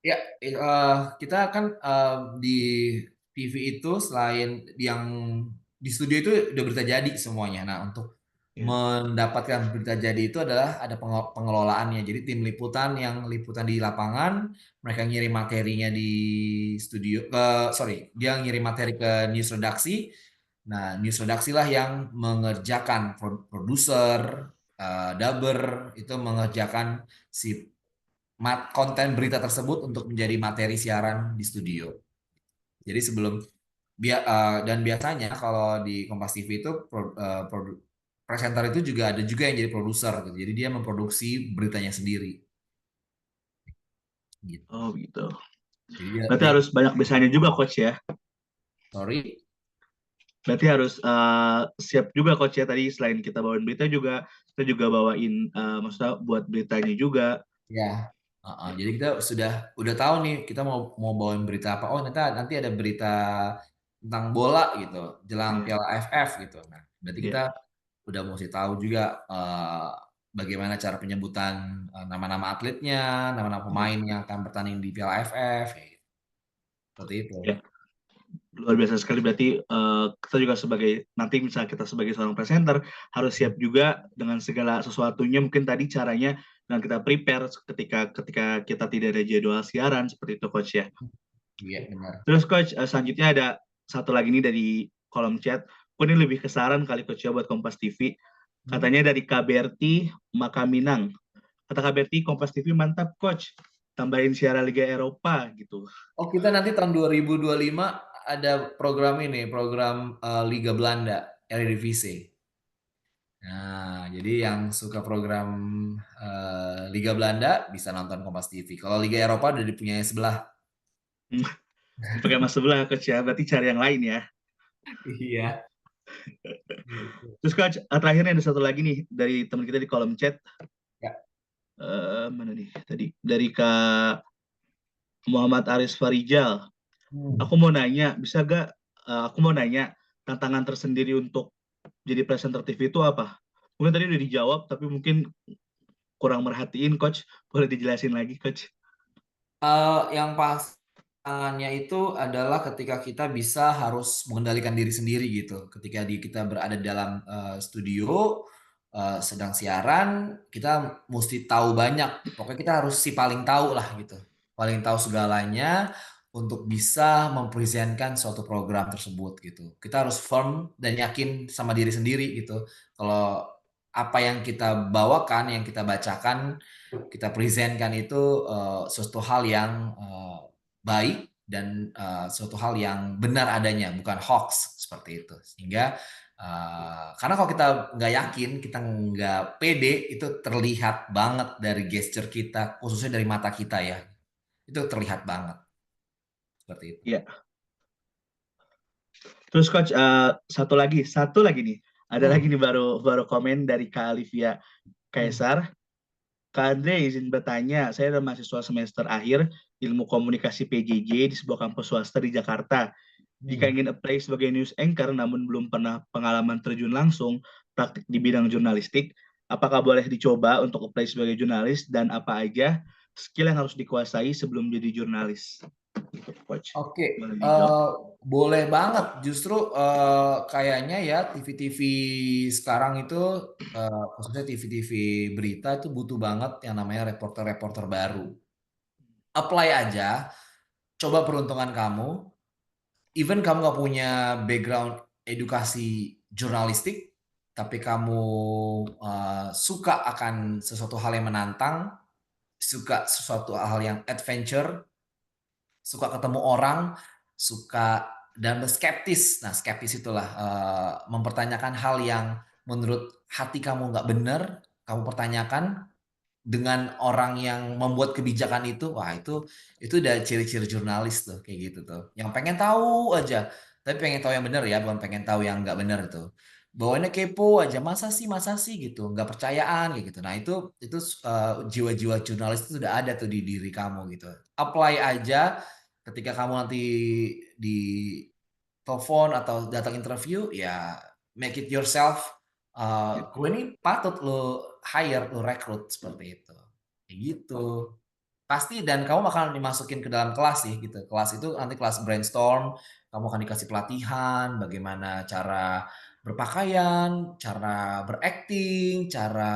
Ya, kita kan di TV itu selain yang di studio itu udah berita jadi semuanya. Nah, untuk mendapatkan berita jadi itu adalah ada pengelolaannya. Jadi tim liputan yang liputan di lapangan, mereka ngirim materinya di studio, dia ngirim materi ke news redaksi. Nah, news redaksi lah yang mengerjakan produser, dubber itu mengerjakan si konten berita tersebut untuk menjadi materi siaran di studio. Jadi sebelum Dan biasanya kalau di Kompas TV itu presenter itu juga ada juga yang jadi produser gitu. Jadi dia memproduksi beritanya sendiri. Gitu. Oh gitu. Jadi Berarti harus banyak bisanya juga coach ya. sorry. Berarti harus siap juga coach ya, tadi selain kita bawain berita juga kita juga bawain maksudnya buat beritanya juga. Ya. Jadi kita udah tahu nih kita mau bawain berita apa. Oh nanti ada berita tentang bola gitu jelang Iya. Piala AFF gitu. Nah, berarti Iya. kita udah mesti tahu juga bagaimana cara penyebutan nama-nama atletnya, nama-nama pemain yang akan bertanding di Piala AFF. Seperti itu. Ya. Luar biasa sekali, berarti kita juga sebagai, nanti misalnya kita sebagai seorang presenter harus siap juga dengan segala sesuatunya. Mungkin tadi caranya dengan kita prepare ketika kita tidak ada jadwal siaran, seperti itu coach ya. Iya benar. Terus coach, selanjutnya ada satu lagi nih dari kolom chat. Ini lebih kesaran kali coach ya buat Kompas TV. Katanya dari KBRT Makaminang. Kata KBRT, Kompas TV mantap coach, tambahin siaran Liga Eropa gitu. Oh kita nanti tahun 2025 ada program ini, program Liga Belanda, Eredivisie. Nah, jadi yang suka program Liga Belanda bisa nonton Kompas TV. Kalau Liga Eropa udah dipunyai sebelah. Pakai mas sebelah coach ya, berarti cari yang lain ya. Iya. Terus coach, terakhirnya ada satu lagi nih dari teman kita di kolom chat. Ya. Mana nih tadi? Dari Kak Muhammad Aris Farijal. Aku mau nanya, bisa gak? Aku mau nanya, tantangan tersendiri untuk jadi presenter TV itu apa? Mungkin tadi udah dijawab, tapi mungkin kurang merhatiin coach. Boleh dijelasin lagi coach? Yang pasangannya itu adalah ketika kita bisa harus mengendalikan diri sendiri gitu. Ketika kita berada dalam studio sedang siaran, kita mesti tahu banyak. Pokoknya kita harus paling tahu lah gitu. Paling tahu segalanya untuk bisa mempresentkan suatu program tersebut gitu. Kita harus firm dan yakin sama diri sendiri gitu. Kalau apa yang kita bawakan, yang kita bacakan, kita presentkan itu suatu hal yang baik dan suatu hal yang benar adanya, bukan hoax seperti itu. Sehingga karena kalau kita nggak yakin, kita nggak pede, itu terlihat banget dari gesture kita, khususnya dari mata kita ya. Itu terlihat banget. Seperti itu. Iya. Terus coach, satu lagi nih. Ada lagi nih baru komen dari Kak Alivia Kaisar. Kak Andre izin bertanya, saya adalah mahasiswa semester akhir Ilmu Komunikasi PJJ di sebuah kampus swasta di Jakarta. Jika ingin apply sebagai news anchor namun belum pernah pengalaman terjun langsung praktik di bidang jurnalistik, apakah boleh dicoba untuk apply sebagai jurnalis dan apa aja skill yang harus dikuasai sebelum jadi jurnalis? Coach. Oke, Boleh dijawab? boleh banget. Justru kayaknya ya TV-TV sekarang itu khususnya TV-TV berita itu butuh banget yang namanya reporter-reporter baru. Apply aja, coba peruntungan kamu. Even kamu nggak punya background edukasi jurnalistik, tapi kamu suka akan sesuatu hal yang menantang, suka sesuatu hal yang adventure, suka ketemu orang, suka dan skeptis. Nah, skeptis itulah mempertanyakan hal yang menurut hati kamu nggak benar, kamu pertanyakan dengan orang yang membuat kebijakan itu. Wah, itu udah ciri-ciri jurnalis tuh, kayak gitu tuh. Yang pengen tahu aja, tapi pengen tahu yang benar ya, bukan pengen tahu yang nggak benar itu. Bawaannya kepo aja, masa sih gitu, nggak percayaan kayak gitu. Nah, itu jiwa-jiwa jurnalis itu sudah ada tuh di diri kamu gitu. Apply aja. Ketika kamu nanti di telepon atau datang interview, ya make it yourself. Gue ini patut lo hire, lo rekrut seperti itu. Kayak gitu. Pasti, dan kamu akan dimasukin ke dalam kelas sih gitu. Kelas itu nanti kelas brainstorm, kamu akan dikasih pelatihan bagaimana cara berpakaian, cara berakting, cara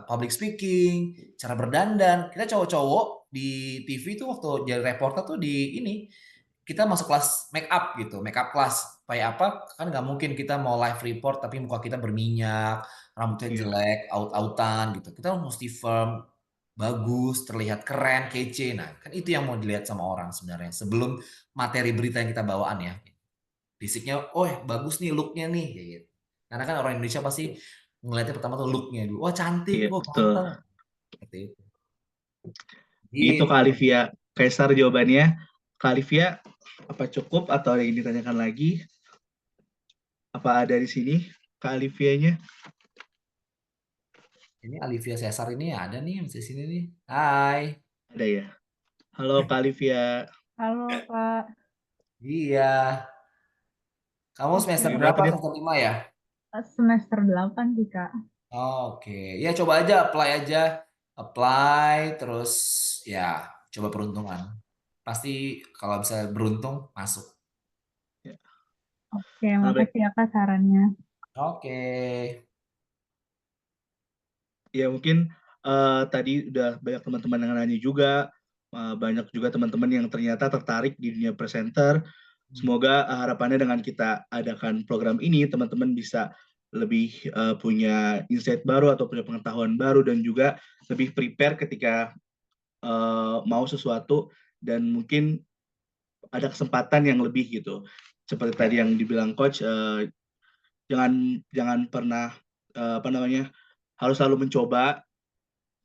public speaking, cara berdandan. Kita cowok-cowok di TV tuh waktu jadi reporter tuh di ini, kita masuk kelas make up gitu, make up kelas. Supaya apa? Kan nggak mungkin kita mau live report tapi muka kita berminyak, rambutnya jelek, out-outan gitu. Kita mesti firm, bagus, terlihat keren, kece. Nah, kan itu yang mau dilihat sama orang sebenarnya sebelum materi berita yang kita bawaan ya. fisiknya, oh bagus nih looknya nih, kayak gitu. Karena kan orang Indonesia pasti ngeliatnya pertama tuh looknya dulu. Wah cantik, Iya, wah betul. ganteng. Seperti itu. Itu Gitu. Kak Alivia. Kaisar jawabannya. Kak Alivia, apa cukup atau ada yang ditanyakan lagi? Apa ada di sini Kak Alivianya? Ini Olivia Caesar ini ada nih di sini nih. Hai. Ada ya. Halo Kak Alivia. Halo Kak, Iya. Kamu semester oke. berapa? Berapa nih? Semester 5 ya? Semester 8 sih Kak. Oke. Ya coba aja apply aja. Apply terus ya coba peruntungan. Pasti kalau bisa beruntung masuk. Ya. Oke, Baik. makasih ya Kak sarannya. Oke. Ya mungkin tadi udah banyak teman-teman yang nanya juga, banyak juga teman-teman yang ternyata tertarik di dunia presenter. Semoga harapannya dengan kita adakan program ini, teman-teman bisa lebih punya insight baru atau punya pengetahuan baru dan juga lebih prepare ketika mau sesuatu dan mungkin ada kesempatan yang lebih gitu. Seperti tadi yang dibilang coach, jangan pernah harus selalu mencoba,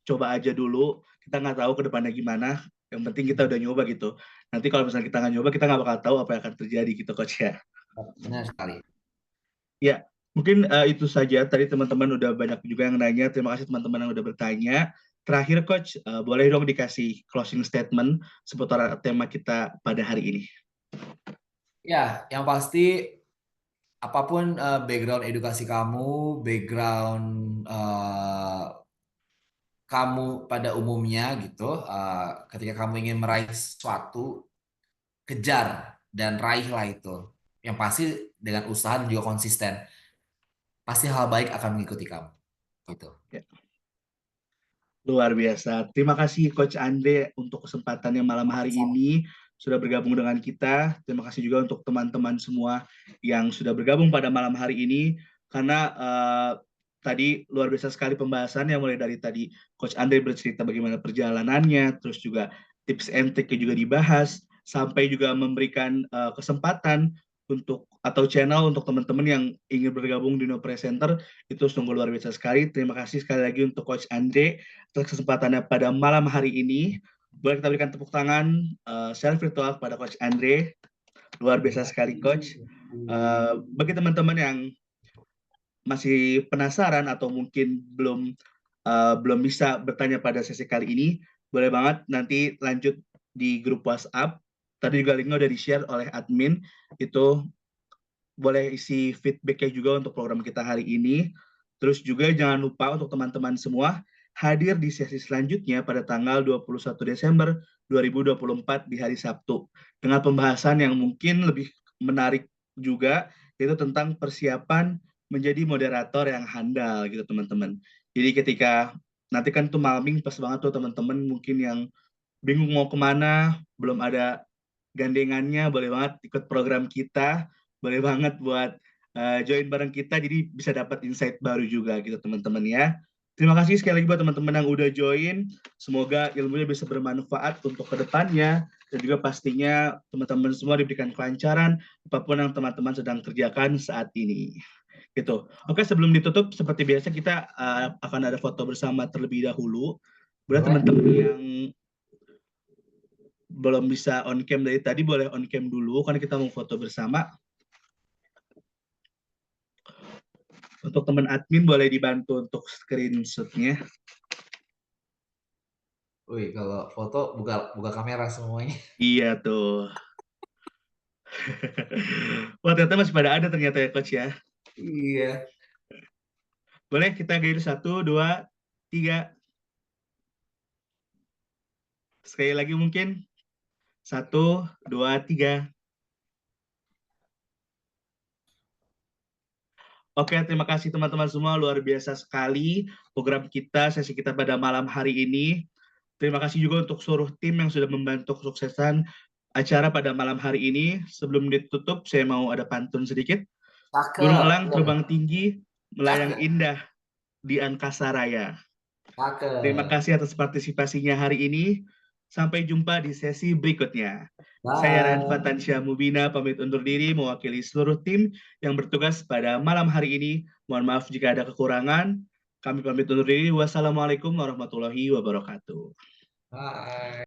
coba aja dulu. Kita nggak tahu ke depannya gimana. Yang penting kita udah nyoba gitu. Nanti kalau misalnya kita nggak nyoba, kita nggak bakal tahu apa yang akan terjadi gitu coach ya. Benar sekali. Ya, mungkin itu saja. Tadi teman-teman udah banyak juga yang nanya. Terima kasih teman-teman yang udah bertanya. Terakhir coach, boleh dong dikasih closing statement seputar tema kita pada hari ini. Ya, yang pasti apapun background edukasi kamu, background kamu pada umumnya gitu, ketika kamu ingin meraih sesuatu, kejar dan raihlah itu. Yang pasti dengan usaha dan juga konsisten, pasti hal baik akan mengikuti kamu. Gitu. Ya. Luar biasa. Terima kasih Coach Andre untuk kesempatannya malam hari ini sudah bergabung dengan kita. Terima kasih juga untuk teman-teman semua yang sudah bergabung pada malam hari ini karena tadi luar biasa sekali pembahasannya, mulai dari tadi Coach Andre bercerita bagaimana perjalanannya, terus juga tips and trick juga dibahas, sampai juga memberikan kesempatan untuk atau channel untuk teman-teman yang ingin bergabung di No Presenter. Itu sungguh luar biasa sekali. Terima kasih sekali lagi untuk Coach Andre atas kesempatannya pada malam hari ini. Boleh kita berikan tepuk tangan secara virtual kepada Coach Andre. Luar biasa sekali Coach. Bagi teman-teman yang masih penasaran atau mungkin belum bisa bertanya pada sesi kali ini, boleh banget nanti lanjut di grup WhatsApp. Tadi juga linknya udah di-share oleh admin. Itu boleh isi feedback-nya juga untuk program kita hari ini. Terus juga jangan lupa untuk teman-teman semua hadir di sesi selanjutnya pada tanggal 21 Desember 2024 di hari Sabtu. Dengan pembahasan yang mungkin lebih menarik juga, yaitu tentang persiapan menjadi moderator yang handal gitu teman-teman. Jadi ketika nanti kan tuh malaming pas banget tuh teman-teman mungkin yang bingung mau kemana, belum ada gandengannya, boleh banget ikut program kita, boleh banget buat join bareng kita, jadi bisa dapat insight baru juga gitu teman-teman ya. Terima kasih sekali lagi buat teman-teman yang udah join. Semoga ilmunya bisa bermanfaat untuk kedepannya dan juga pastinya teman-teman semua diberikan kelancaran apapun yang teman-teman sedang kerjakan saat ini. Gitu. Oke, sebelum ditutup seperti biasa kita akan ada foto bersama terlebih dahulu. Boleh teman-teman yang belum bisa on cam dari tadi boleh on cam dulu karena kita mau foto bersama. Untuk teman admin boleh dibantu untuk screenshot-nya. Wih, kalau foto buka kamera semuanya. Iya tuh. Wah, ternyata masih pada ada ternyata ya coach ya. Iya. Boleh kita gayung 1, 2, 3. Sekali lagi mungkin 1, 2, 3. Oke, terima kasih teman-teman semua. Luar biasa sekali program kita, sesi kita pada malam hari ini. Terima kasih juga untuk seluruh tim yang sudah membantu kesuksesan acara pada malam hari ini. Sebelum ditutup, saya mau ada pantun sedikit. Burung elang terbang tinggi, melayang indah di angkasa raya. Terima kasih atas partisipasinya hari ini. Sampai jumpa di sesi berikutnya. Saya Bye. Ranfa Tansyah Mubina pamit undur diri mewakili seluruh tim yang bertugas pada malam hari ini. Mohon maaf jika ada kekurangan. Kami pamit undur diri. Wassalamualaikum warahmatullahi wabarakatuh. Bye.